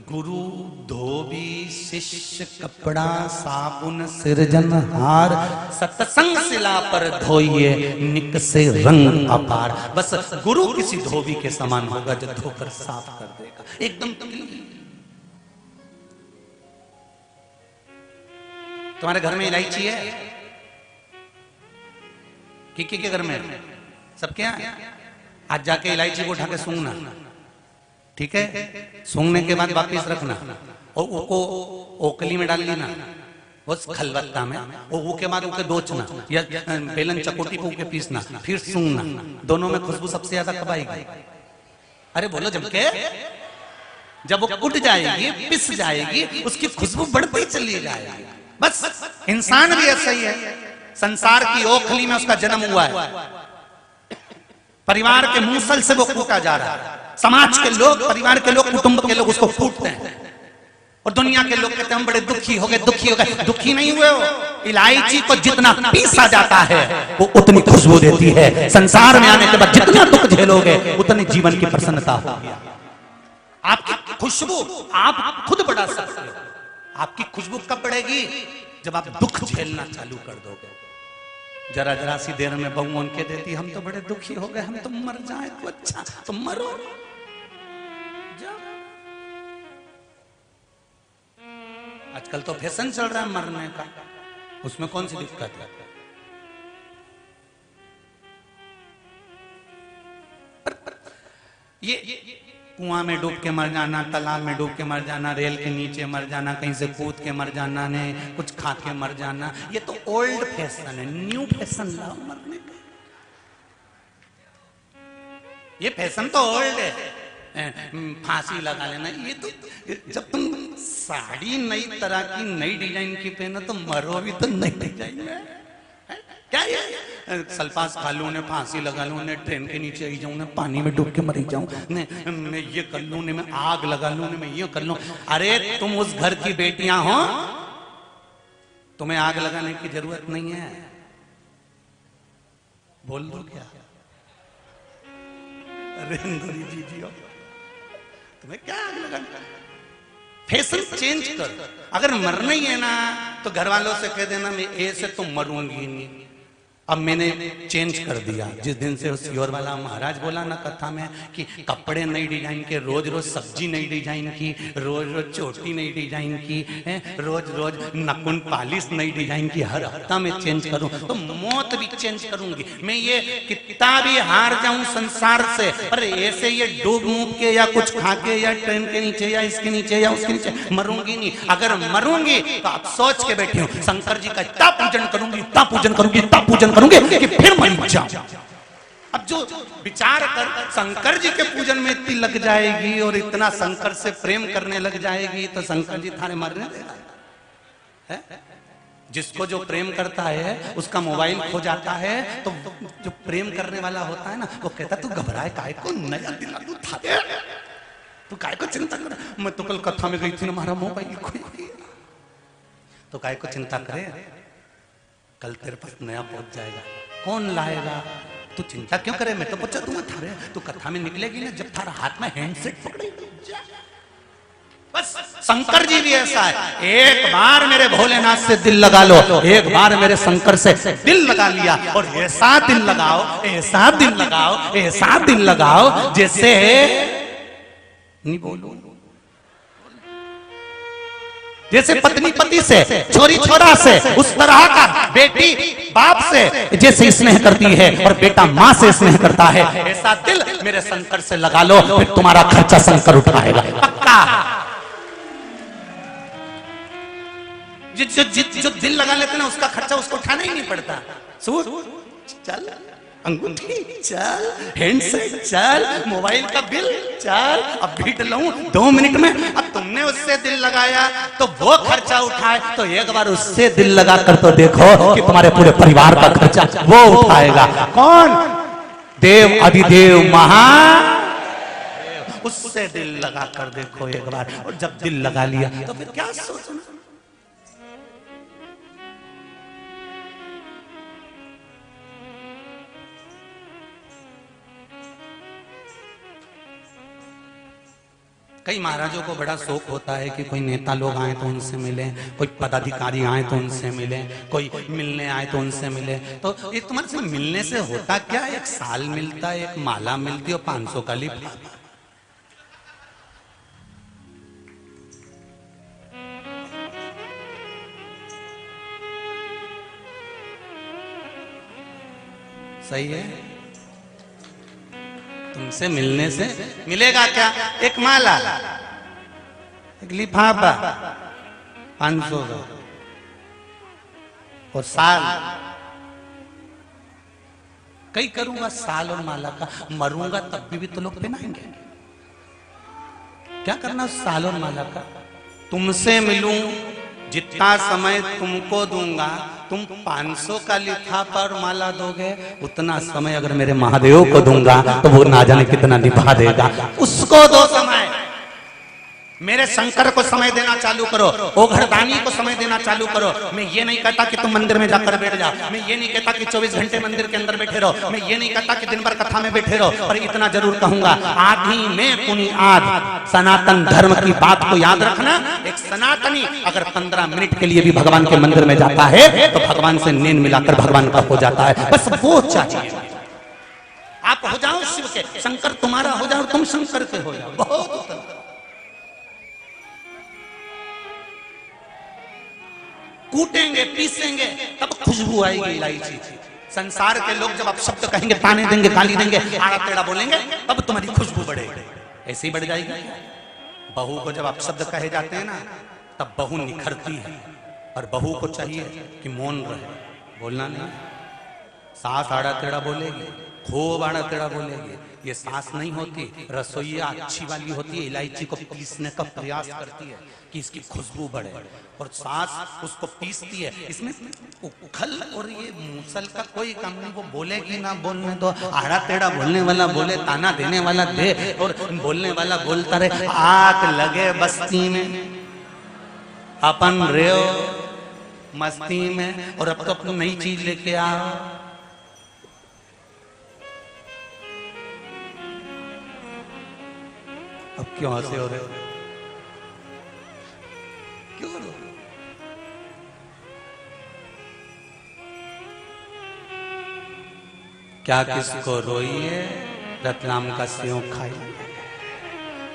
गुरु, धोबी, शिष्य, कपड़ा, साबुन, सिरजनहार, सत्संग शिला पर धोइए निक से रंग अपार। बस गुरु किसी धोबी के समान होगा जो धोकर साफ कर देगा एकदम। तुम्हारे घर में इलायची है? किकी के घर में? सबके यहाँ? आज जाके इलायची को उठा के सूंघना, ठीक है? सूंघने के बाद वापिस रखना और उसको ओकली में डाल लेना, बस खलबत्ता में, और वो के बाद उके दोचना या बेलन चकोटी पे उके पीसना, फिर सूंघना। दोनों में खुशबू सबसे ज्यादा कब आएगी? अरे बोलो जम के। जब वो उठ जाएगी, पिस जाएगी, उसकी खुशबू बढ़ती चली जाएगी। बस इंसान भी ऐसा ही है। संसार की ओखली में उसका जन्म हुआ है, परिवार के मूसल से वो कूटा जा रहा है। समाज के लोग, परिवार के लोग, कुटुंब के लोग उसको कूटते हैं और दुनिया के लोग कहते हैं हम बड़े दुखी हो गए, दुखी हो गए। दुखी नहीं हुए हो, इलायची को जितना पीसा जाता है वो उतनी खुशबू देती है। संसार में आने के बाद जितना दुख झेलोगे उतनी जीवन की प्रसन्नता होगी। आपकी खुशबू आप खुद बढ़ा सकते हो। आपकी खुशबू कब बढ़ेगी? जब आप दुख झेलना चालू कर दोगे। जरा जरा सी देर में बहू उनके देती हम तो बड़े दुखी हो गए, हम तो मर जाए तो अच्छा, तो मरो। आजकल तो फैशन चल रहा है मरने का, उसमें कौन सी दिक्कत है? ये कुआं में डूब के मर जाना, तालाब में डूब के मर जाना, रेल के नीचे मर जाना, कहीं से कूद के मर जाना, ने कुछ खा के मर जाना, ये तो ओल्ड फैशन है। न्यू फैशन लाओ मरने का। ये फैशन तो ओल्ड है, फांसी लगा लेना। ये तो जब तुम साड़ी नई तरह की, नई डिजाइन की पहनो तो मरो भी तो नई डिजाइन में। क्या ये सल्फास खा लूं, ने फांसी लगा लूं, ने ट्रेन के नीचे आई जाऊं, ने पानी में डूब के मर जाऊं, ने मैं ये कर लूं, ने मैं आग लगा लूं, ने मैं ये कर लूं। अरे तुम उस घर की बेटियां हो, तुम्हें आग लगाने की जरूरत नहीं है। बोल दो क्या? अरे इंदौरी जी हो, तुम्हें क्या आग लगाना? फैशन चेंज कर। अगर मरना ही है ना तो घर वालों से कह देना मैं ऐसे तो मरूंगी नहीं। अब मैंने चेंज कर दिया। जिस दिन से उस योर वाला महाराज बोला ना कथा में कि कपड़े नई डिजाइन के, रोज रोज सब्जी नई डिजाइन की, रोज रोज चोटी नई डिजाइन की, रोज रोज नकुन पालिश नई डिजाइन की, हर हफ्ता में चेंज करूं तो मौत भी चेंज करूंगी। मैं ये कितना भी हार जाऊं संसार से, पर ऐसे ये डूब मूब के या कुछ खा के या ट्रेन के नीचे या इसके नीचे या उसके नीचे मरूंगी नहीं। अगर मरूंगी तो आप सोच के बैठी हूं शंकर जी का इतना पूजन करूंगी, इतना पूजन करूंगी, इतना पूजन करूंगे कि फिर मर जाऊं। अब जो विचार कर शंकर जी के पूजन में इतनी लग जाएगी और इतना शंकर से प्रेम करने लग जाएगी तो शंकर जी थारे मरने देगा है? जिसको जो प्रेम करता है उसका मोबाइल खो जाता है तो जो प्रेम करने वाला होता है ना वो कहता तू घबराए काहे को, नया दिला दूं थारे, तू काहे को चिंता कर। मैं तो कल कथा में गई थी ना, हमारा मोबाइल खो गया। तो काहे को चिंता करे, कल तेरे पास नया पहुंच जाएगा। कौन लाएगा? तू चिंता क्यों करे, मैं तो पहुंचा दूंगा थारे। तू कथा में निकलेगी ना जब थारा हाथ में हैंडसेट पकड़ेगी। बस शंकर जी भी ऐसा है। एक बार मेरे भोलेनाथ से दिल लगा लो, एक बार मेरे शंकर से दिल लगा लिया और ऐसा दिल लगाओ, ऐसा दिल लगाओ, ऐसा दिल लगाओ जैसे नहीं बोलो, जैसे पत्नी पति से, छोरी छोरा से, उस तरह का बेटी बाप से जैसे स्नेह करती है और बेटा माँ से स्नेह करता है, ऐसा दिल मेरे शंकर से लगा लो, फिर तुम्हारा खर्चा शंकर उठाएगा पक्का। जो दिल लगा लेते ना उसका खर्चा उसको उठाना ही नहीं पड़ता। सूट चल, अंगूठी चल, हैंडसेट चल, मोबाइल का बिल चल, अब बीट लूं 2 मिनट में। अब तुमने उससे दिल लगाया तो वो खर्चा उठाए, तो एक बार उससे दिल लगा कर तो देखो कि तुम्हारे पूरे परिवार का खर्चा वो उठाएगा। कौन? देव अधिदेव महा, उससे दिल लगा कर देखो एक बार। और जब दिल लगा लिया तो फिर क्या सोचना। कई महाराजों को बड़ा शौक होता है कि कोई नेता लोग आए तो उनसे मिले, कोई पदाधिकारी आए तो उनसे मिले, कोई मिलने आए तो उनसे मिले। तो ये तुम्हारे से मिलने से होता क्या? एक साल मिलता है, एक माला मिलती है और 500 का लिफाफा। सही है? तुमसे मिलने से मिलेगा क्या? एक माला, एक लिफाफा 500 का, और साल। कई करूंगा साल और माला का, मरूंगा तब भी तो लोग पहनाएंगे। क्या करना साल और माला का? तुमसे मिलूं, जितना समय तुमको दूंगा, तुम 500 का लिफाफा और माला दोगे, उतना समय अगर मेरे महादेव को दूंगा तो वो ना जाने कितना निभा देगा। उसको दो समय। मेरे शंकर को समय देना चालू करो, ओघरदानी को समय देना चालू करो। मैं ये नहीं कहता कि तुम मंदिर में जाकर बैठ जाओ, मैं ये नहीं कहता कि 24 घंटे मंदिर के अंदर बैठे रहो, मैं ये नहीं कहता कि दिन भर कथा में बैठे रहो, पर इतना जरूर कहूंगा, आधी में कुनी आध, सनातन धर्म की बात को याद रखना। एक सनातनी अगर 15 मिनट के लिए भी भगवान के मंदिर में जाता है तो भगवान से नैन मिलाकर भगवान का हो जाता है। बस वो चाहिए। आप हो जाओ शिव के, शंकर तुम्हारा हो जाओ, तुम शंकर के हो जाओ, बहुत। कूटेंगे, पीसेंगे, तब खुशबू आएगी इलायची। संसार के लोग जब आप शब्द कहेंगे, ताने देंगे, गाली देंगे, आड़ा टेढ़ा बोलेंगे, तब तुम्हारी खुशबू बढ़ेगी। ऐसे ही बढ़ जाएगी। बहू को जब आप शब्द कहे जाते हैं ना, तब बहू निखरती है। और बहू को चाहिए कि मौन रहे, बोलना नहीं। सास आड़ा टेढ़ा बोलेगी, खूब आड़ा टेढ़ा बोलेगी, ये सास नहीं होती। रसोईया अच्छी वाली होती है, इलायची को पीसने का प्रयास करती है कि इसकी खुशबू बढ़े, और सास उसको पीसती है। इसमें उखल और ये मूसल का कोई काम नहीं। वो बोलेगी ना, बोलने दो। आड़ा टेढ़ा बोलने वाला बोले, ताना देने वाला दे, और बोलने वाला बोलता रहे। आग लगे बस्ती में, अपन रेओ मस्ती में, और अब तो अपनी नई चीज लेके आओ। अब क्यों हंसे हो रहे हो? क्यों रो? क्या किसको रोइए, रतलाम का सेव खाइए।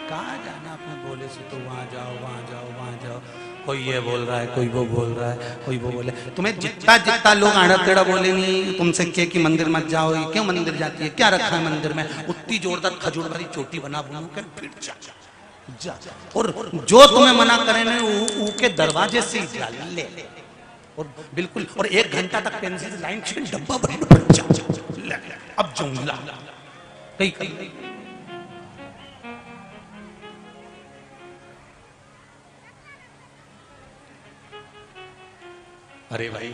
कहाँ जाना अपने बोले से, तो वहां जाओ, वहां जाओ, वहां जाओ। कोई ये बोल रहा है, कोई वो बोल रहा है, कोई वो बोले। तुम्हें जितना जितना लोग आड़ा टेढ़ा बोले नहीं, तुमसे के कि मंदिर मत जाओ, ये क्यों मंदिर जाती है, क्या रखा है मंदिर में, उतनी जोरदार खजूर वाली चोटी बना के फिर जा। और जो तुम्हें मना करे ना, वो के दरवाजे से जा ले, और बिल्कुल, और 1 घंटा तक पेंसिल लाइन खींच, डब्बा भर जा। अब जाऊंगा कहीं। अरे भाई,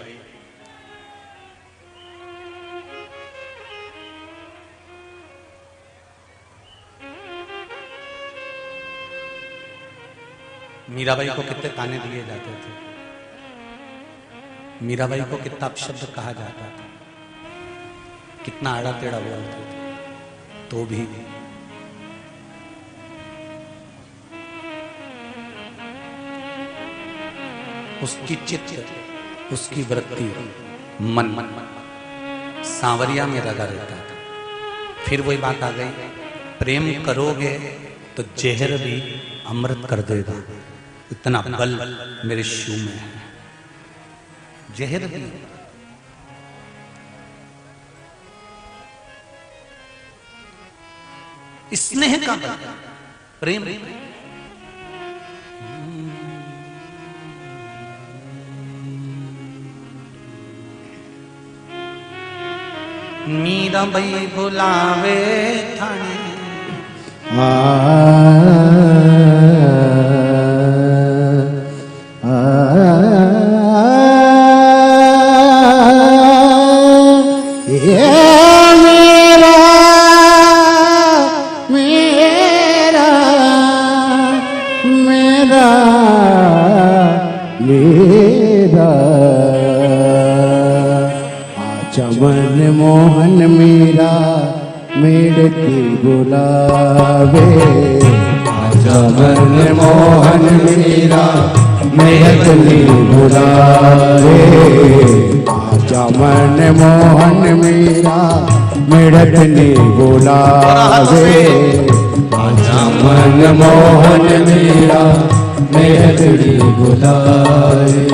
मीराबाई को कितने ताने दिए जाते थे, मीराबाई को कितना अपशब्द कहा जाता था, कितना आड़ा टेढ़ा बोलते थे, तो भी उसकी चित्त, उसकी वृत्ति, मन सांवरिया में लगा रहता था। फिर वही बात आ गई, प्रेम करोगे तो जहर भी अमृत कर देगा, इतना बल मेरे शिव में है। जहर भी, स्नेह का बल, प्रेम। मीरा बई बुलावे थाने। चमन मोहन मीरा मेड़ती बुलावे। चमन मोहन मीरा मेड़ती बुलावे। चमन मोहन मीरा मेड़ती बुलावे। चमन मोहन मीरा मेड़ती बुलावे।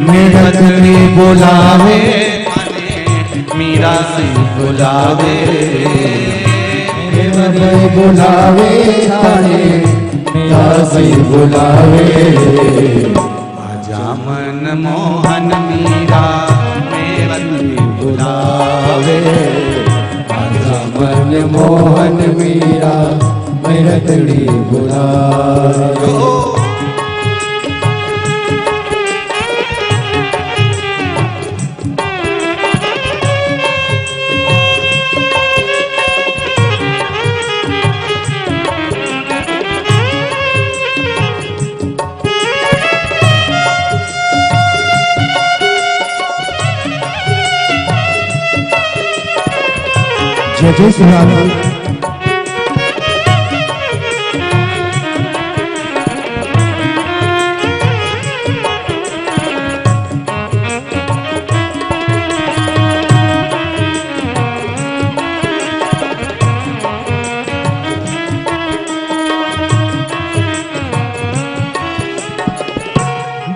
मेड़ती बुलावे मीरा से बुलावे। बुलावे थाने मीरा से बुलावे। आजा मन मोहन मीरा मेरती बुलावे। आजा मन मोहन मीरा मेरती बुलावे। जय जय श्री राम।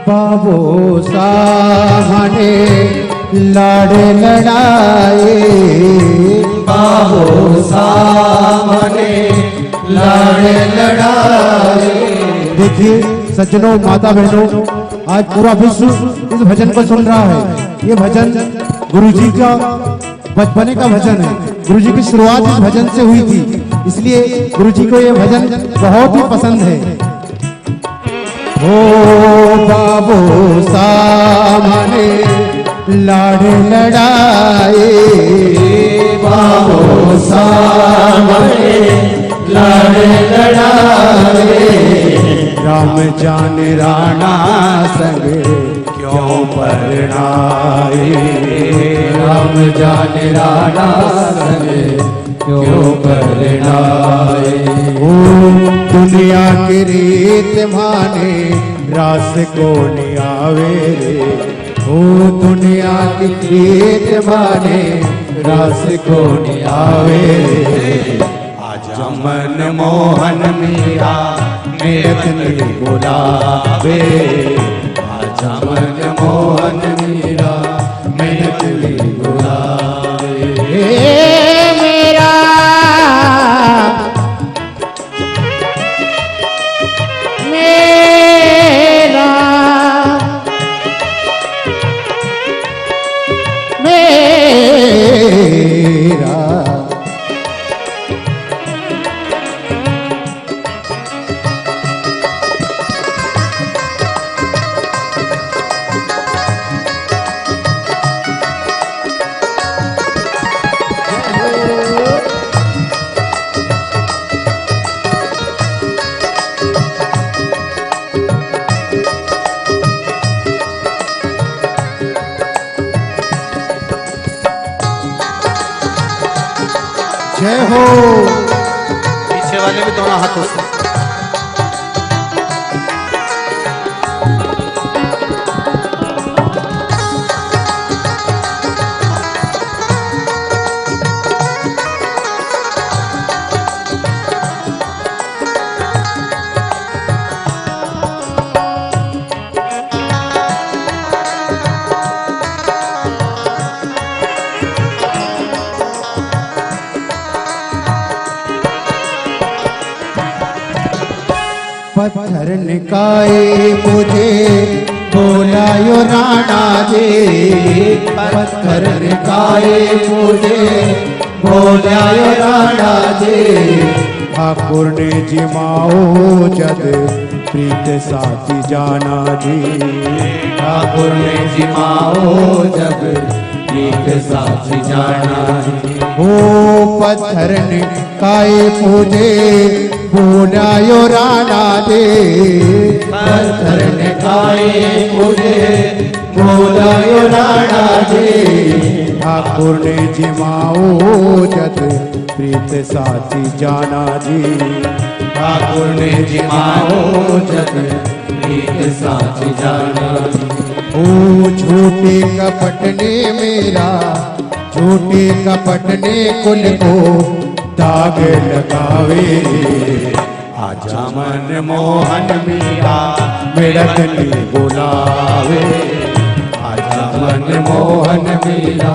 बाबो सामने लाड़े लड़ाए। बाबो सामने लाड़े लड़ाए। देखिए सज्जनों, माता बहनों, आज पूरा विश्व इस भजन को सुन रहा है। ये भजन गुरुजी का बचपने का भजन है। गुरुजी की शुरुआत इस भजन से हुई थी, इसलिए गुरुजी को ये भजन बहुत ही पसंद है। ओ बाबो सामने लाड़े लड़ाए। बाबो सामने लाड़े लड़ाए। राम जान राणा संग क्यों परनाए। राम जान राणा संग क्यों परनाए। ओ दुनिया की रीत माने रास को नियावे रे। ओ दुनिया की रीत माने रास को नियावे रे। आजा मन मोहन मीरा मेरती बुलावे। आजा मन मोहन मीरा मेरती बुलावे। मेरा जय हो। पीछे वाले भी दोनों हाथों से। पत्थर निकाए मुझे बोलायो राणा जी पत्थर ने काए पूजे बोलायो राणा जी ठाकुर ने जिमाओ जद प्रीत साथी जाना जी ठाकुर ने जिमाओ जब प्रीत साथी जाना जी ओ पत्थर ने काए पूजे बोलायो राणा दे पत्थर ने काए पूजे बोलायो राणा दे ठाकुर ने जिमाओ जद प्रीत साथी जाना जी ठाकुर ने जिमाओ जद प्रीत साथी जाना ओ झूठे कपट ने मेरा झूठे कपट ने कुल को दाग लगावे आजा मन मोहन मीरा मिड़कनी बुलावे आजा मन मोहन मीरा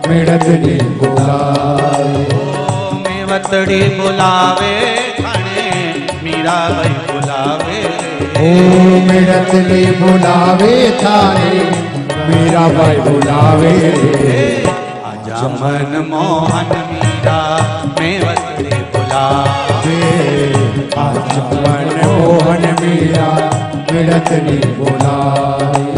मिड़कनी बुलावे मेवतड़ी बुलावे थाने मीरा भाई बुलावे ओ मिड़कनी बुलावे थाने मीरा भाई बुलावे आजा मन मोहन मीरा मेवतड़ी बुलावे आजा मन मोहन मीरा मिड़कनी बुलावे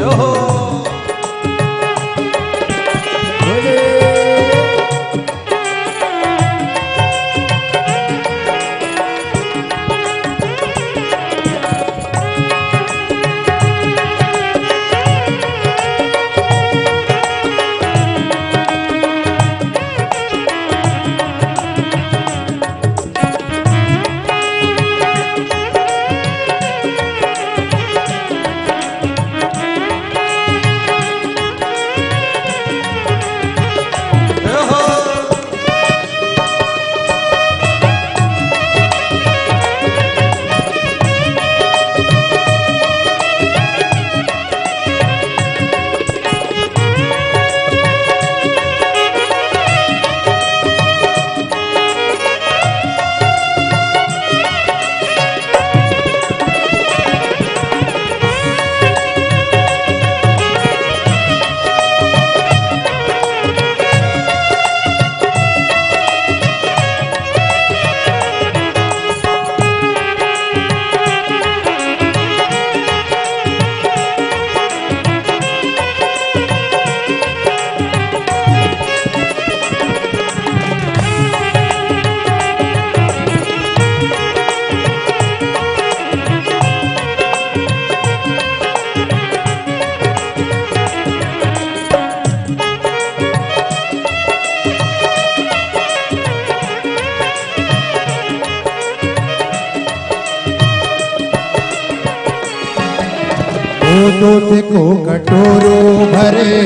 दूध को कटोरो भरे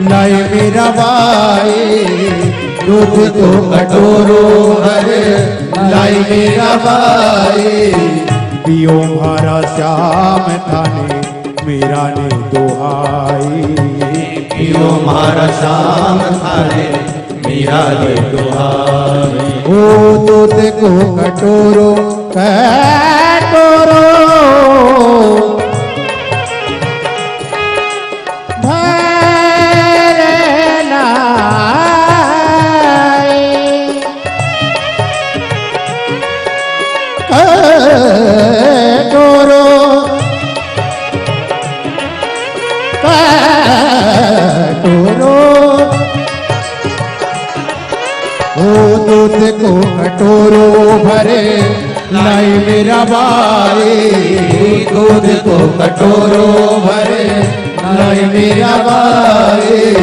लाए मेरा भाई दूध को कटोरो भरे लाए मेरा भाई पियो मारा श्याम थाने मेरा ने दुहाई पियो मारा श्याम थाने मेरा ने दुहाई ओ दूध को कटोरो कटोरो दूध को कटोरो भरे लाई मेरा भाई दूध को कटोरो भरे लाई मेरा भाई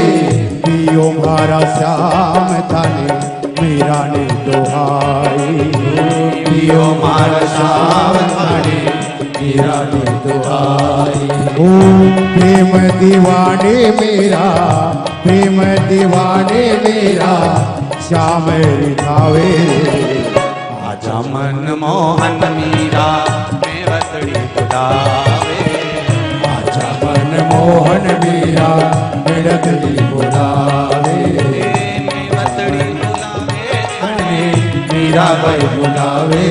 पियो मारा श्याम थाने मेरा ने दुहाई पियो मारा श्याम थाने मेरा ने दुहाई ओ प्रेम दीवाने मेरा प्रेम दीवाने मेरा श्याम रिझावे आजा मन मोहन मीरा मेवतड़ी बुलावे आजा मन मोहन मीरा मिड़कनी बुलावे मेवतड़ी बुलावे मीरा भाई बुलावे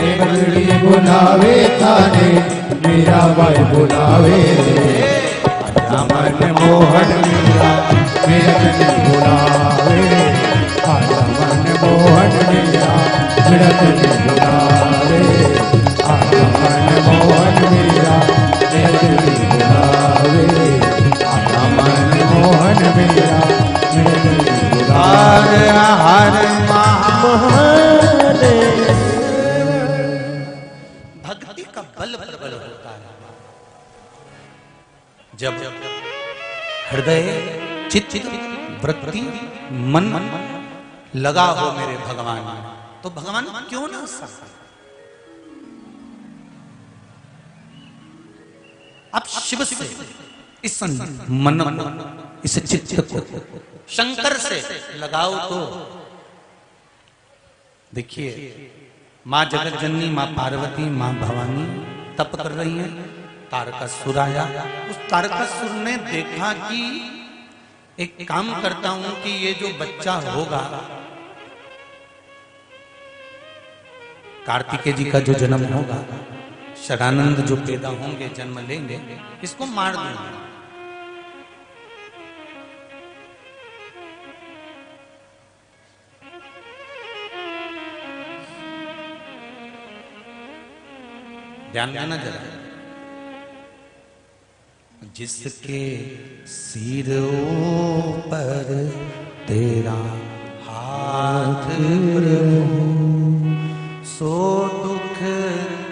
मेवतड़ी बुलावे थाने मीरा बाई बुलावे आजा मन मोहन मीरा मिलत ने बुलावे आजा मन मोहन मीरा मिलत ने बुलावे आजा मन मोहन मीरा मिलत ने बुलावे आजा मन मोहन मीरा मिलत ने बुलावे हर महादेव। भक्ति का बल प्रबल होता है जब हृदय चित्त वृत्ति मन लगा हो मेरे भगवान में, तो भगवान क्यों ना साथ। आप शिव से इस मन को, इस चित्त को शंकर से लगाओ तो देखिए मां जगत जननी, मां पार्वती, मां भवानी तप कर रही हैं। तारकासुर आया, उस तारकासुर ने देखा कि एक काम करता हूं कि ये जो बच्चा होगा कार्तिकेय जी का जो जन्म होगा, शरानंद जो पैदा होंगे जन्म लेंगे, इसको मार दूंगा। ध्यान देना जरा, जिसके सिरों पर तेरा हाथ प्रभु, सो दुख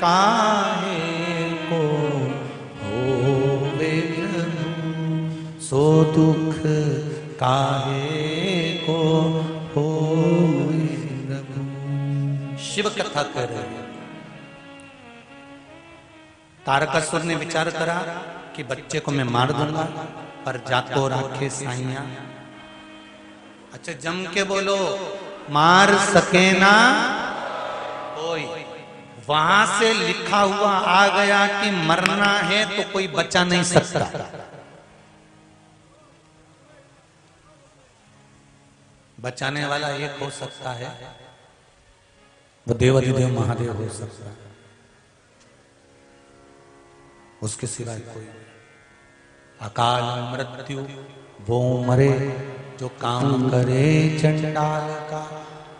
काहे को होवे प्रभु, सो दुख काहे को होवे प्रभु। शिव कथा कर रहे हैं। तारकासुर ने विचार करा कि बच्चे को मैं मार दूंगा, पर जातो राखे साइया। अच्छा जम के बोलो, मार सके ना कोई। वहां से लिखा हुआ आ गया कि मरना है तो कोई बचा नहीं सकता। बचाने वाला एक हो सकता है, वो देवाधिदेव महादेव हो सकता है, उसके सिवाय कोई। अकाल मृत्यु वो मरे जो काम करे चंडाल का,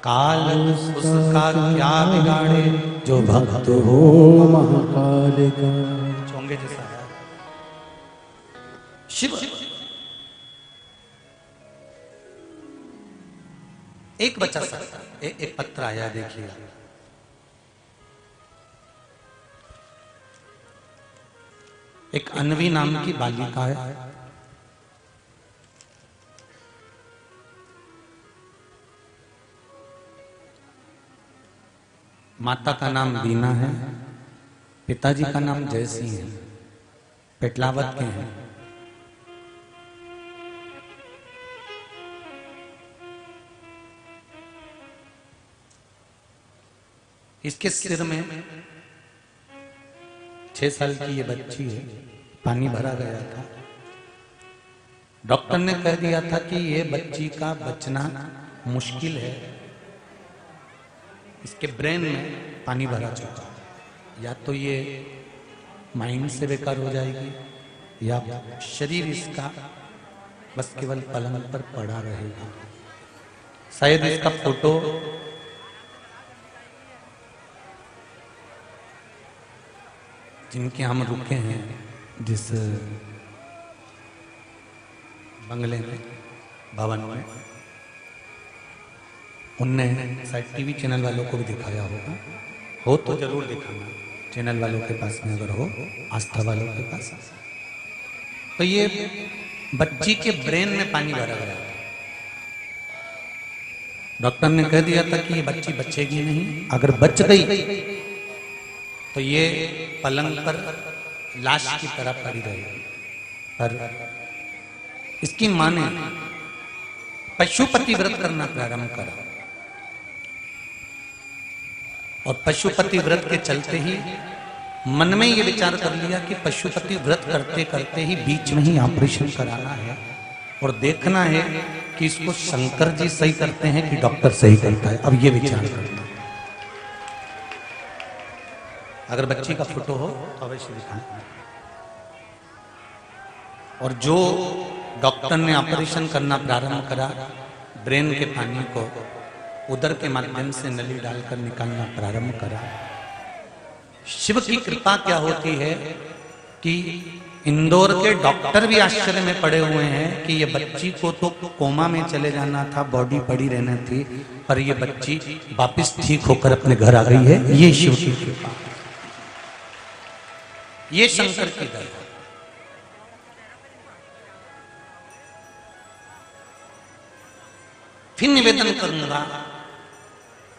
काल उसका क्या बिगाड़े जो भक्त हो महाकाल का। चोंगे जैसा है शिव। एक बचा सकता, एक पत्र आया देखिए। एक अन्वी नाम की बालिका है, माता का नाम बीना है, पिताजी का नाम जयसिंह है, पेटलावत के हैं। इसके सिर में 6 साल की ये बच्ची है, पानी भरा गया था। डॉक्टर ने कह दिया था कि ये बच्ची का बचना मुश्किल है, इसके ब्रेन में पानी भरा चुका, या तो ये माइंड से बेकार हो जाएगी या शरीर इसका बस केवल पलंग पर पड़ा रहेगा। शायद इसका फोटो जिनके हम रुके हैं जिस बंगले में, भवन में, उनने शायद टीवी चैनल वालों को भी दिखाया होगा। हो तो जरूर दिखाना, चैनल वालों के पास में अगर हो, आस्था वालों के पास। तो ये बच्ची के ब्रेन में पानी भरा गया था। डॉक्टर ने कह दिया था कि ये बच्ची बचेगी नहीं, अगर बच गई तो ये पलंग पर लाश की तरह पड़ी रहेगी। पर इसकी मां ने पशुपति व्रत करना प्रारंभ करा, और पशुपति व्रत के चलते ही मन में ये विचार कर लिया कि पशुपति व्रत करते करते ही बीच में ही ऑपरेशन कराना है, और देखना है कि इसको शंकर जी सही करते हैं कि डॉक्टर सही करता है। अब ये विचार करना। अगर बच्ची का फोटो हो तो अवश्य दिखाएं। और जो डॉक्टर ने ऑपरेशन करना प्रारंभ करा, ब्रेन के पानी को उदर के माध्यम से नली डालकर निकालना प्रारंभ करा। शिव की कृपा क्या होती है कि इंदौर के डॉक्टर भी आश्चर्य में पड़े हुए हैं कि ये बच्ची को तो कोमा में चले जाना था, बॉडी पड़ी रहना थी, पर ये बच्ची वापस ठीक होकर अपने घर आ गई है। ये शिव की कृपा, ये शंकर की दया। फिर निवेदन करूंगा,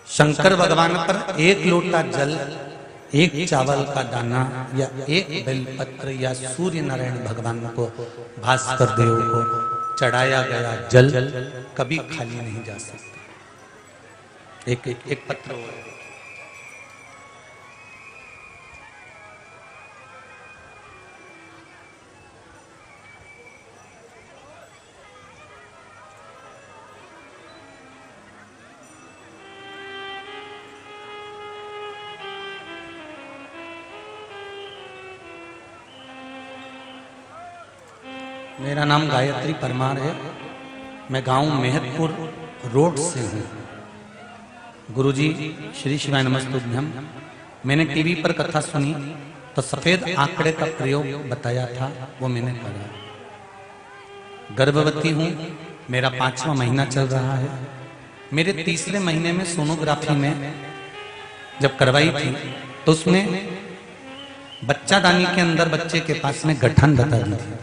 शंकर भगवान पर एक लोटा जल, एक चावल का दाना या एक बेलपत्र या सूर्य नारायण भगवान को, भास्कर देव को चढ़ाया गया जल कभी खाली नहीं जा सकता। एक पत्र मेरा नाम गायत्री परमार है। मैं गांव मेहतपुर रोड से हूँ। गुरुजी श्री शिवाय नमस्तुभ्यम। मैंने टीवी पर कथा सुनी तो सफेद आंकड़े का प्रयोग बताया था, वो मैंने करा। गर्भवती हूँ, मेरा 5वां महीना चल रहा है। मेरे तीसरे महीने में सोनोग्राफी में जब करवाई थी तो उसमें बच्चादानी के अंदर बच्चे के पास में गठन बता दी थी।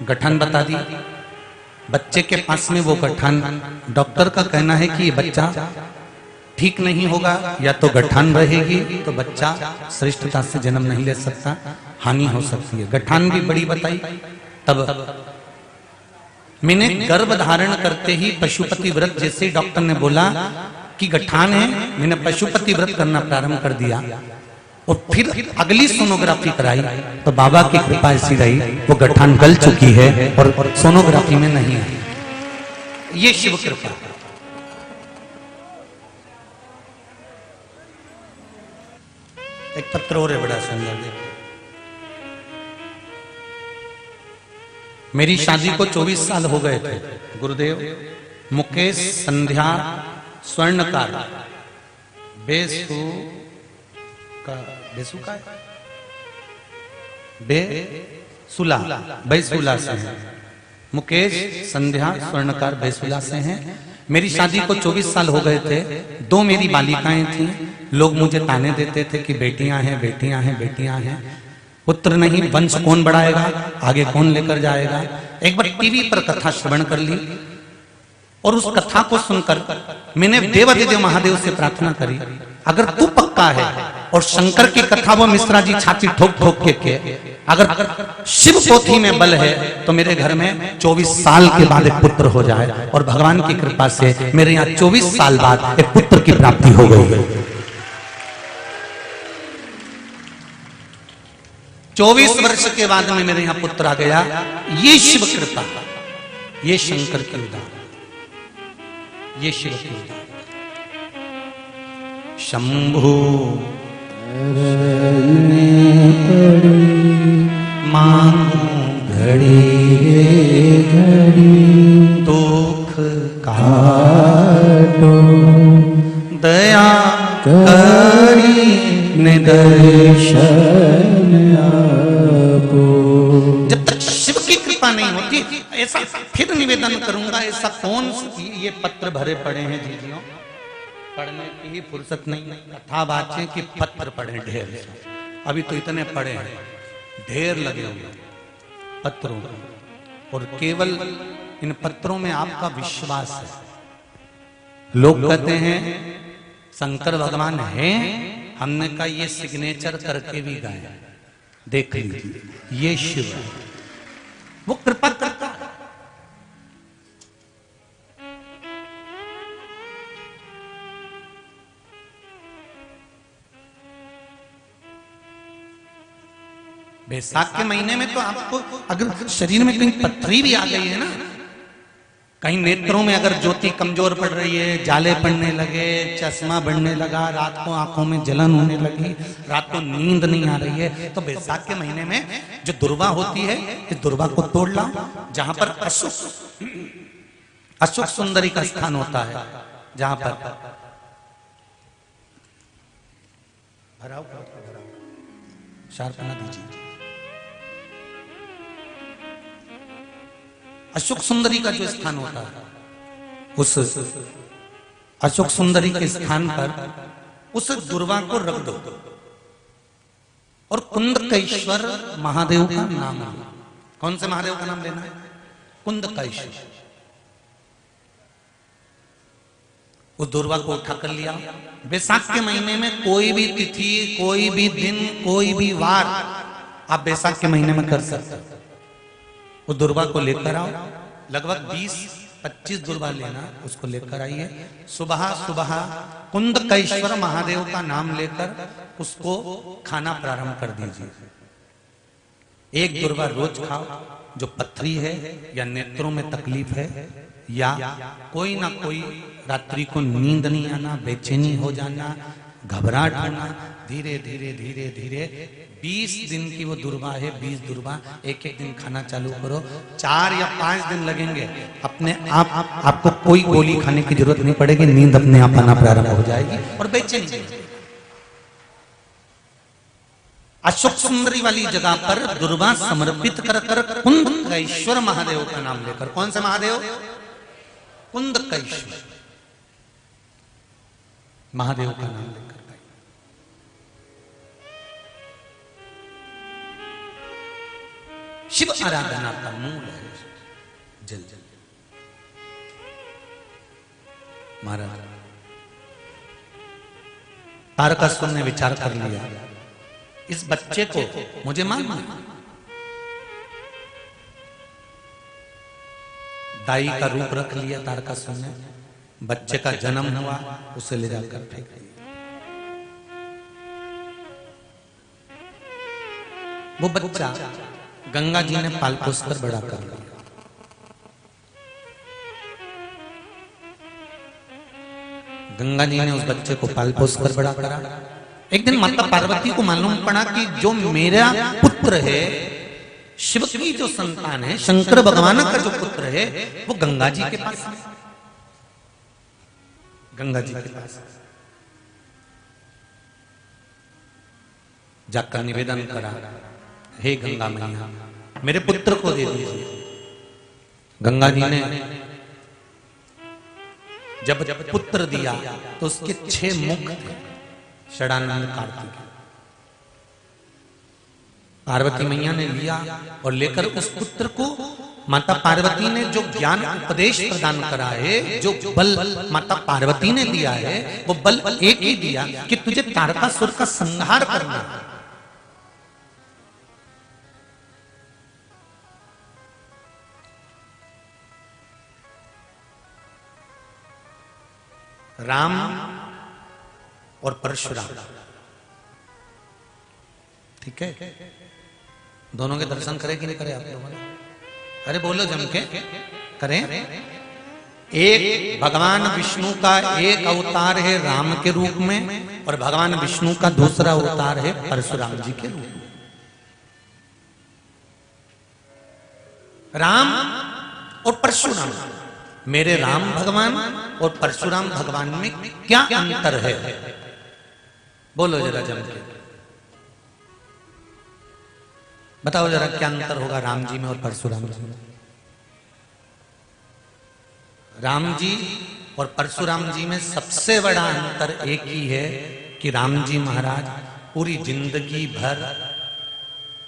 गठन बता दी, बच्चे के पास में वो गठन, डॉक्टर का कहना है कि ये बच्चा ठीक नहीं होगा, या तो गठन रहेगी तो बच्चा श्रेष्ठता से जन्म नहीं ले सकता, हानि हो सकती है। गठन भी बड़ी बताई। तब मैंने गर्भ धारण करते ही पशुपति व्रत, जैसे ही डॉक्टर ने बोला कि गठान है, मैंने पशुपति व्रत करना प्रारंभ कर दिया। और फिर अगली सोनोग्राफी कराई तो बाबा की कृपा ऐसी रही, वो गठान गल चुकी है और सोनोग्राफी में नहीं आई। ये शिव कृपा। एक पत्र और है बड़ा सुंदर, देखिए। मेरी शादी को 24 साल हो गए थे। गुरुदेव मुकेश संध्या स्वर्णकार बेसु का बैसुला से हैं। मुकेश संध्या स्वर्णकार बैसुला से हैं। मेरी शादी को 24 साल हो गए थे। 2 मेरी बालिकाएं थीं। लोग मुझे ताने देते थे कि बेटियां हैं, बेटियां हैं, बेटियां हैं। पुत्र नहीं, वंश कौन बढ़ाएगा, आगे कौन लेकर जाएगा। एक बार टीवी पर कथा श्रवण कर ली और उस कथा को सुनकर मैंने देवादिदेव महादेव से प्रार्थना करी, अगर तू पक्का है और शंकर की कथा वो मिश्रा जी छाती ठोक ठोक के अगर शिव पोथी में बल है तो मेरे घर में 24 साल के बाद एक पुत्र हो जाए। और भगवान की कृपा से मेरे यहाँ 24 साल बाद एक पुत्र की प्राप्ति हो गई। 24 वर्ष के बाद में मेरे यहाँ पुत्र आ गया। ये शिव कृपा, ये शंकर की उदाहरण, ये शिव की उदाहरण। शंभु मांगू घड़ी घड़ी दुख काटो, दया करी निदर्शन आपो। जब तक शिव की कृपा नहीं होती, ऐसा फिर निवेदन करूंगा, ऐसा कौन ये पत्र भरे पड़े हैं जीजियों, पढ़ने की ही फुर्सत नहीं। कथा बातें कि पत्र पढ़े ढेर, अभी तो इतने पढ़े हैं, ढेर लगे हुए पत्रों, और केवल इन पत्रों में आपका विश्वास है। लोग कहते हैं शंकर भगवान हैं, हमने कहा ये सिग्नेचर करके भी गाया, देख लीजिए, ये शिव वो कृपा करता है। बैसाख के महीने में तो आपको अगर शरीर में कहीं पथरी भी आ गई है ना, कहीं नेत्रों में अगर ज्योति कमजोर पड़ रही है, जाले पड़ने लगे, चश्मा बढ़ने लगा, रात को आंखों में जलन होने लगी, रात को नींद नहीं आ रही है, तो बैसाख के महीने में जो दुर्वा होती है, इस दुर्वा को तोड़ लाओ। जहां पर अशुक सुंदरी का स्थान होता है, जहां पर भराव शार्पना दीजिए। अशोक सुंदरी का जो स्थान होता है, उस अशोक सुंदरी के स्थान पर उस दुर्वा को रख दो और कुंदकेश्वर महादेव का नाम लो। कौन से महादेव का नाम लेना है? कुंदकेश्वर। उस दुर्वा को उठा कर लिया। बैसाख के महीने में कोई भी तिथि, कोई भी दिन, कोई भी वार आप बैसाख के महीने में कर सकते हो। उस दुर्वा को लेकर आओ, लगभग 20-25 दुर्वा लेना, उसको लेकर आइए। सुबह सुबह कुंदकेश्वर महादेव का नाम लेकर उसको खाना प्रारंभ कर दीजिए। एक दुर्वा रोज खाओ। जो पथरी है या नेत्रों में तकलीफ है या कोई ना कोई रात्रि को नींद नहीं आना, बेचैनी हो जाना, घबराहट होना, धीरे धीरे धीरे धीरे 20 दिन की वो दुर्वा है, 20 दुर्वा एक एक दिन खाना चालू करो। 4 या 5 दिन लगेंगे, अपने आप आपको कोई गोली खाने की जरूरत नहीं पड़ेगी, नींद अपने आप आना प्रारंभ हो जाएगी और बेचैनी। अशोक सुंदरी वाली जगह पर दुर्वा समर्पित कर कर कुंदकेश्वर महादेव का नाम लेकर, कौन से महादेव? कुंदकेश्वर महादेव का नाम लेकर शिव आराधना का मूल है जल। महाराज तारकासुर ने विचार कर लिया, इस बच्चे को मुझे मारना है। दाई का रूप रख लिया तारकासुर ने। बच्चे का जन्म हुआ, उसे ले जाकर फेंक दिया। वो बच्चा गंगा जी ने पाल पोस कर बड़ा कर लिया। गंगा जी ने उस बच्चे को पाल पोस कर बड़ा करा। एक दिन माता पार्वती को मालूम पड़ा कि जो मेरा पुत्र है, शिव की जो संतान है, शंकर भगवान का जो पुत्र है, वो गंगा जी के पास है। गंगा जी के पास जाकर निवेदन करा, हे गंगा मैया मेरे पुत्र को दे दीजिए। गंगा जी ने जब पुत्र दिया तो उसके 6 मुख थे, षडानंद कार्तिक। पार्वती मैया ने लिया और लेकर उस पुत्र को माता पार्वती ने जो ज्ञान उपदेश प्रदान करा है, जो बल माता पार्वती ने दिया है, वो बल एक ही दिया कि तुझे तारकासुर का संहार करना है। राम और परशुराम, ठीक है, दोनों के दर्शन करें कि नहीं करें आप लोगों ने? अरे बोलो जम के करें। एक भगवान विष्णु का एक अवतार है राम के रूप में, और भगवान विष्णु का दूसरा अवतार है परशुराम जी के रूप में। राम और परशुराम, मेरे राम भगवान और परशुराम भगवान में क्या अंतर है? बोलो जरा जम के बताओ जरा, क्या अंतर होगा राम जी में और परशुराम जी में? राम जी और परशुराम जी में सबसे बड़ा अंतर एक ही है कि राम जी महाराज पूरी जिंदगी भर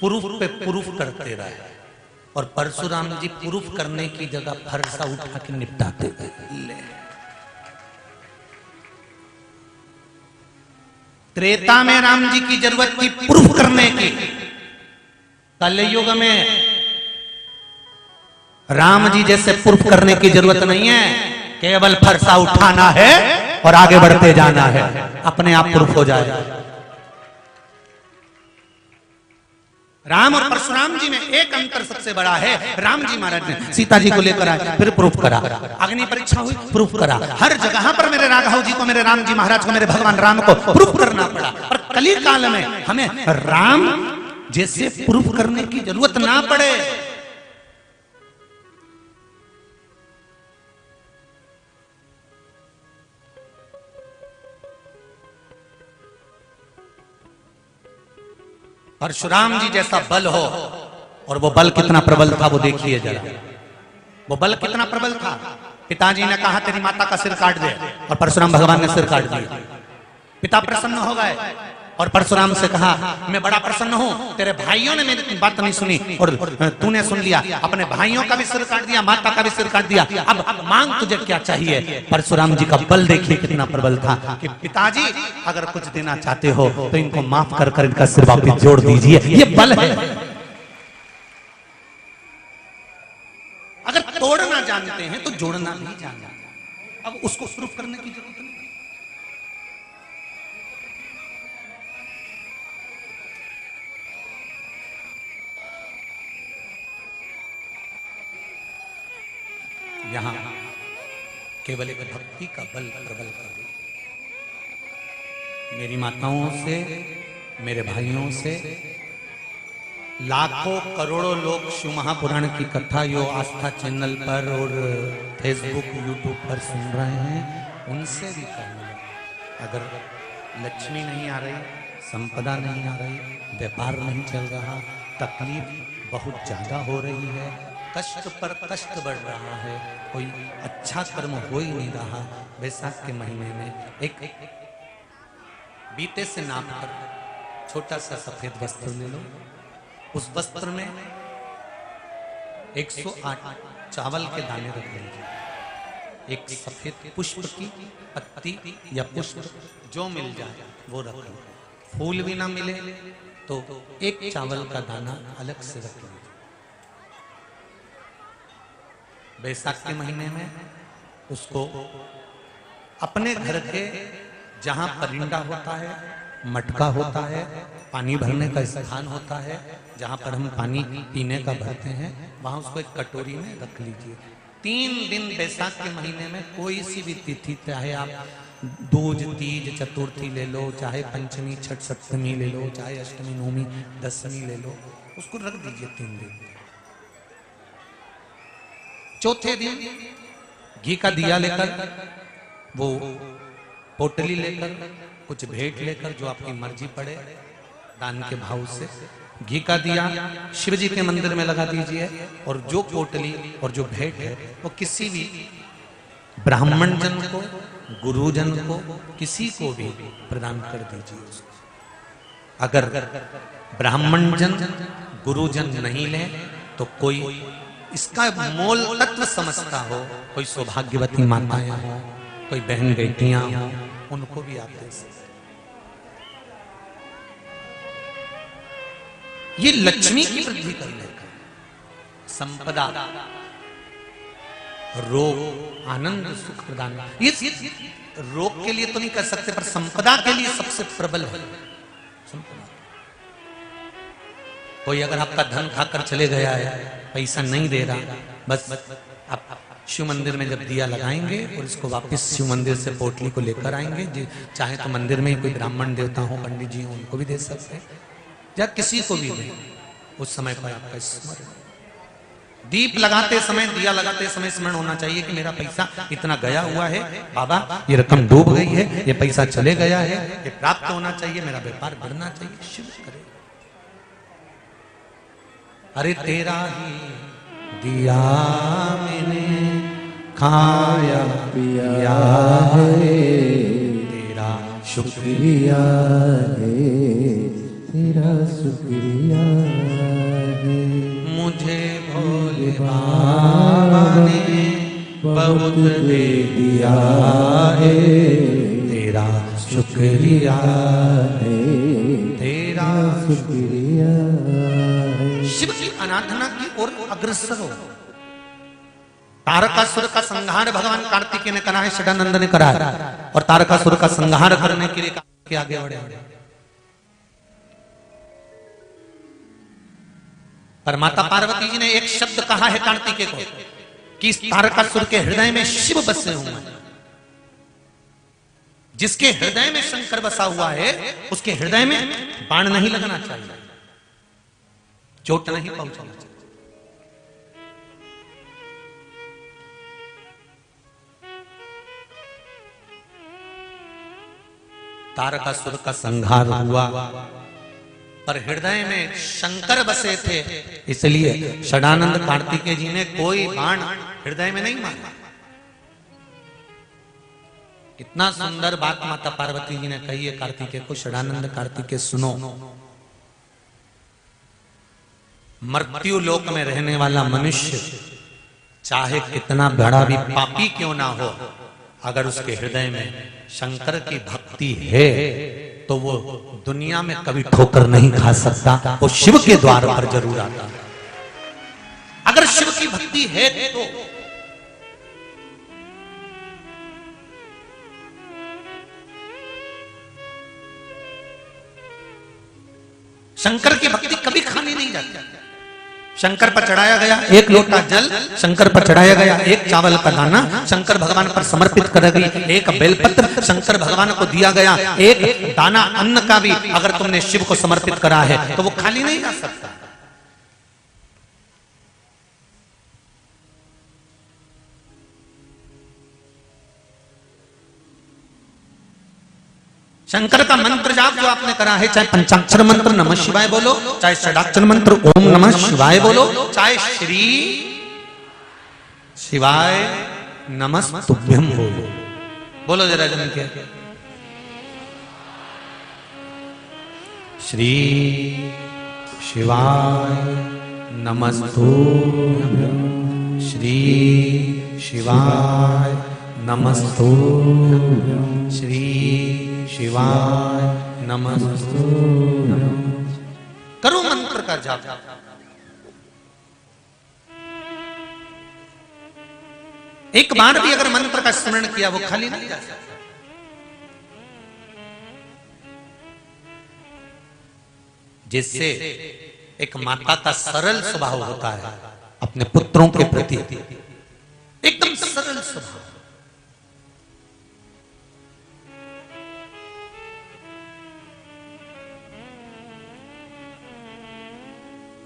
प्रूफ पे प्रूफ करते रहे, और परशुराम जी प्रूफ करने की जगह फरसा उठा के निपटाते गए। त्रेता में राम जी की जरूरत थी प्रूफ करने की, कलयुग में राम जी जैसे प्रूफ करने की जरूरत नहीं है, केवल फरसा उठाना है और आगे बढ़ते जाना है, अपने आप प्रूफ हो जाएगा। राम और परशुराम जी में एक अंतर सबसे बड़ा है। राम जी महाराज ने सीता जी को लेकर आए, फिर प्रूफ करा, अग्नि परीक्षा हुई, प्रूफ करा, हर जगह पर मेरे राघव जी को, मेरे राम जी महाराज को, मेरे भगवान राम को प्रूफ करना पड़ा। और कली काल में हमें राम जैसे प्रूफ करने की जरूरत ना पड़े। परशुराम जी जैसा बल हो, और वो बल कितना प्रबल था वो देखिए जरा, वो बल कितना प्रबल था। पिताजी ने कहा तेरी माता का सिर काट दे, और परशुराम भगवान ने सिर काट दिया। पिता प्रसन्न हो गए और परशुराम से कहा मैं बड़ा प्रसन्न हूं, तेरे भाइयों ने मेरी बात नहीं सुनी और तूने सुन लिया, अपने भाइयों का भी सिर काट दिया, माता का भी सिर काट दिया, अब मांग तुझे क्या चाहिए। परशुराम जी का बल देखिए कितना प्रबल था कि पिताजी अगर कुछ देना चाहते हो तो इनको माफ कर कर इनका सिर वापिस जोड़ दीजिए, ये बल है। अगर तोड़ना जानते हैं तो जोड़ना नहीं जानते, अब उसको प्रूफ करने की जरूरत नहीं। यहां केवल एक भक्ति का बल प्रबल कर दे। मेरी माताओं से, मेरे भाइयों से लाखों करोड़ों लोग शिव महापुराण की कथा यो आस्था चैनल पर और फेसबुक यूट्यूब पर सुन रहे हैं, उनसे भी कहूँगा अगर लक्ष्मी नहीं आ रही, संपदा नहीं आ रही, व्यापार नहीं चल रहा, तकलीफ बहुत ज्यादा हो रही है, कष्ट पर कष्ट बढ़ रहा है, कोई अच्छा कर्म हो ही नहीं रहा, वैशाख के महीने में एक बीते से नाप कर छोटा सा सफेद वस्त्र ले लो, उस वस्त्र में 108 चावल के दाने रख लीजिए, एक सफेद पुष्प की पत्ती या पुष्प जो मिल जाए वो रख लो, फूल भी ना मिले तो एक चावल का दाना अलग से रख लीजिए। बैसाख के महीने में उसको अपने घर के जहां परिंदा होता है, मटका होता है, पानी भरने का स्थान होता है, जहां पर हम पानी पीने का भरते हैं, वहां उसको एक कटोरी में रख लीजिए। 3 दिन बैसाख के महीने में कोई सी भी तिथि, चाहे आप दूज, तीज, चतुर्थी ले लो, चाहे पंचमी, छठ, सप्तमी ले लो, चाहे अष्टमी, नवमी, दशमी ले लो, उसको रख दीजिए 3 दिन। चौथे दिन घी का दिया लेकर, वो पोटली लेकर, कुछ भेंट लेकर, जो आपकी मर्जी पड़े दान के भाव से, घी का दिया शिव जी के मंदिर में लगा दीजिए, और जो पोटली और जो भेंट है वो किसी भी ब्राह्मण जन को, गुरुजन को, किसी को भी प्रदान कर दीजिए उसको। अगर ब्राह्मण जन, गुरुजन नहीं ले तो कोई इसका मोल तत्व समझता हो, कोई सौभाग्यवती माताएं हो, कोई बहन बेटियां हो, उनको भी आप दे सकते। ये लक्ष्मी की वृद्धि करने का, संपदा, रोग, आनंद, सुख प्रदान, ये रोग के लिए तो नहीं कर सकते, पर संपदा के लिए सबसे प्रबल है संपदा। कोई अगर आपका धन खाकर चले गया है, पैसा नहीं दे रहा, बस आप शिव मंदिर में जब दिया लगाएंगे और इसको वापस शिव मंदिर से पोटली को लेकर आएंगे, चाहे तो मंदिर में ही कोई ब्राह्मण देवता हो, पंडित जी हो, उनको भी दे सकते हैं, या किसी को भी दे, उस समय पर आपका स्मरण, दीप लगाते समय, दिया लगाते समय स्मरण होना चाहिए कि मेरा पैसा इतना गया हुआ है, बाबा ये रकम डूब गई है, ये पैसा चले गया है, ये प्राप्त होना चाहिए, मेरा व्यापार बढ़ना चाहिए, शिव करे। अरे तेरा ही दिया मैंने खाया पिया है, तेरा शुक्रिया है, तेरा शुक्रिया है, मुझे भोले बाबा ने बहुत दे दिया है, तेरा शुक्रिया है, तेरा शुक्रिया। शिव की आराधना की ओर अग्रसर हो। तारकासुर का संहार भगवान कार्तिकेय ने करा है, षडानंद ने करा है, और तारकासुर का संहार करने के लिए आगे बढ़े। पर माता पार्वती जी ने एक शब्द कहा है कार्तिकेय को कि इस तारकासुर के हृदय में शिव बसे हुए हैं। जिसके हृदय में शंकर बसा हुआ है उसके हृदय में बाण नहीं लगना चाहिए, चोट नहीं पहुंचना चाहिए। तारकासुर का संहार हुआ पर हृदय में शंकर बसे थे, इसलिए षडानंद कार्तिकेय जी ने कोई बाण हृदय में नहीं मारा। कितना सुंदर बात माता पार्वती जी ने कही है कार्तिकेय को। षडानंद कार्तिकेय सुनो, मृत्यु लोक में रहने वाला मनुष्य चाहे कितना बड़ा भी पापी क्यों ना हो, अगर उसके हृदय में शंकर की भक्ति है तो वो दुनिया में कभी ठोकर नहीं खा सकता, वो शिव के द्वार पर जरूर आता। अगर शिव की भक्ति है तो शंकर की भक्ति कभी खाली नहीं जाती। शंकर पर चढ़ाया गया एक लोटा जल, शंकर पर चढ़ाया गया एक चावल का दाना, शंकर भगवान पर समर्पित कर गई एक बेलपत्र, शंकर भगवान को दिया गया एक दाना अन्न का भी अगर तुमने शिव को समर्पित करा है तो वो खाली नहीं जा सकता। शंकर का मंत्र जाप जो आपने करा है, चाहे पंचाक्षर मंत्र नमः शिवाय बोलो, चाहे षडाक्षर मंत्र ओम नमः शिवाय बोलो, चाहे श्री शिवाय नमस्तुभ्यम बोलो, बोलो जरा जन के श्री शिवाय नमस्तुभ्यम, श्री शिवाय नमस्तुभ्यम, श्री शिवाय नमस्तुभ्यम। करो मंत्र का जाप। एक बार भी अगर मंत्र का स्मरण किया वो खाली नहीं जा सकता। जिससे एक माता का सरल स्वभाव होता है अपने पुत्रों के प्रति, एकदम सरल स्वभाव।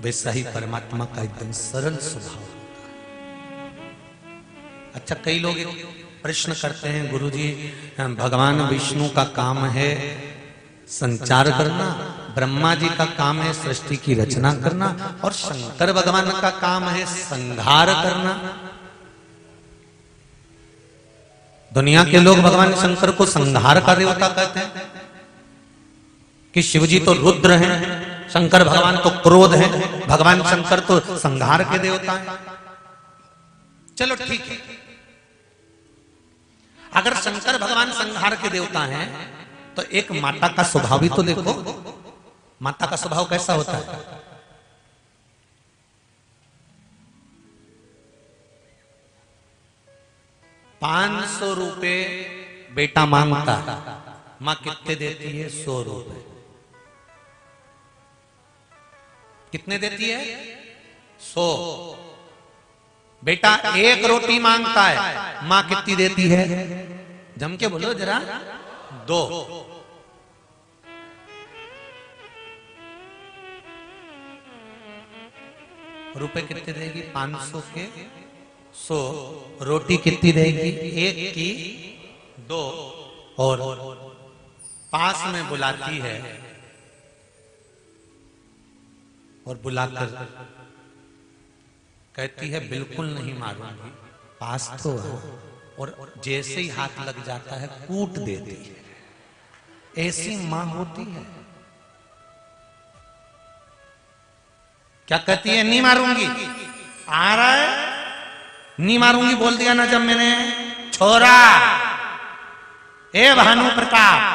वैसा ही परमात्मा का एकदम सरल स्वभाव होता है। अच्छा, कई लोग प्रश्न करते हैं, गुरुजी भगवान विष्णु का काम है संचार करना, ब्रह्मा जी का काम है सृष्टि की रचना करना, और शंकर भगवान का काम है संहार करना। दुनिया के लोग भगवान शंकर को संहार का देवता कहते हैं कि शिवजी तो रुद्र हैं, शंकर भगवान तो क्रोध है, भगवान शंकर तो संहार के देवता हैं। चलो ठीक है, अगर शंकर भगवान संहार के देवता हैं तो एक माता का स्वभाव भी तो देखो। माता का स्वभाव कैसा होता है? 500 रुपए बेटा मांगता, मां कितने देती है? 100 रुपए। कितने देती है? 100। बेटा एक रोटी मांगता है, मां कितनी देती है? जम के बोलो जरा। 2। रुपए कितने देगी? 500 के 100। रोटी कितनी देगी? 1 की 2। और पास में बुलाती है और बुलाकर कहती है बिल्कुल नहीं मारूंगी, पास तो है। और जैसे ही हाथ लग जाता है कूट देती है। ऐसी मां होती है। क्या कहती है? नहीं मारूंगी। आ रहा है, नहीं मारूंगी बोल दिया ना जब मैंने। छोरा, ए भानु प्रताप,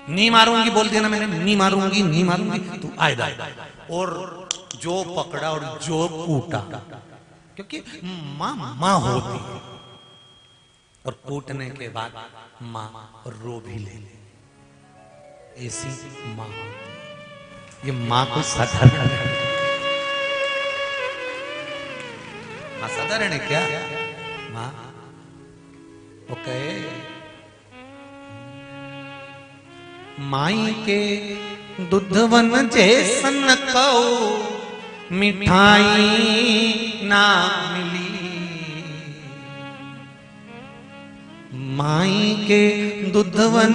नहीं मारूंगी बोल दिया ना मैंने, नहीं मारूंगी, नहीं मारूंगी, तू आएगा। और जो पकड़ा और जो कूटा, क्योंकि मां होती है। और कूटने के बाद मां रो भी ले। ऐसी माँ, ये माँ को साधारण है, माँ साधारण है क्या? माँ वो कहे माई के दूधवन जैसन कौ मिठाई ना मिली, माई के दूधवन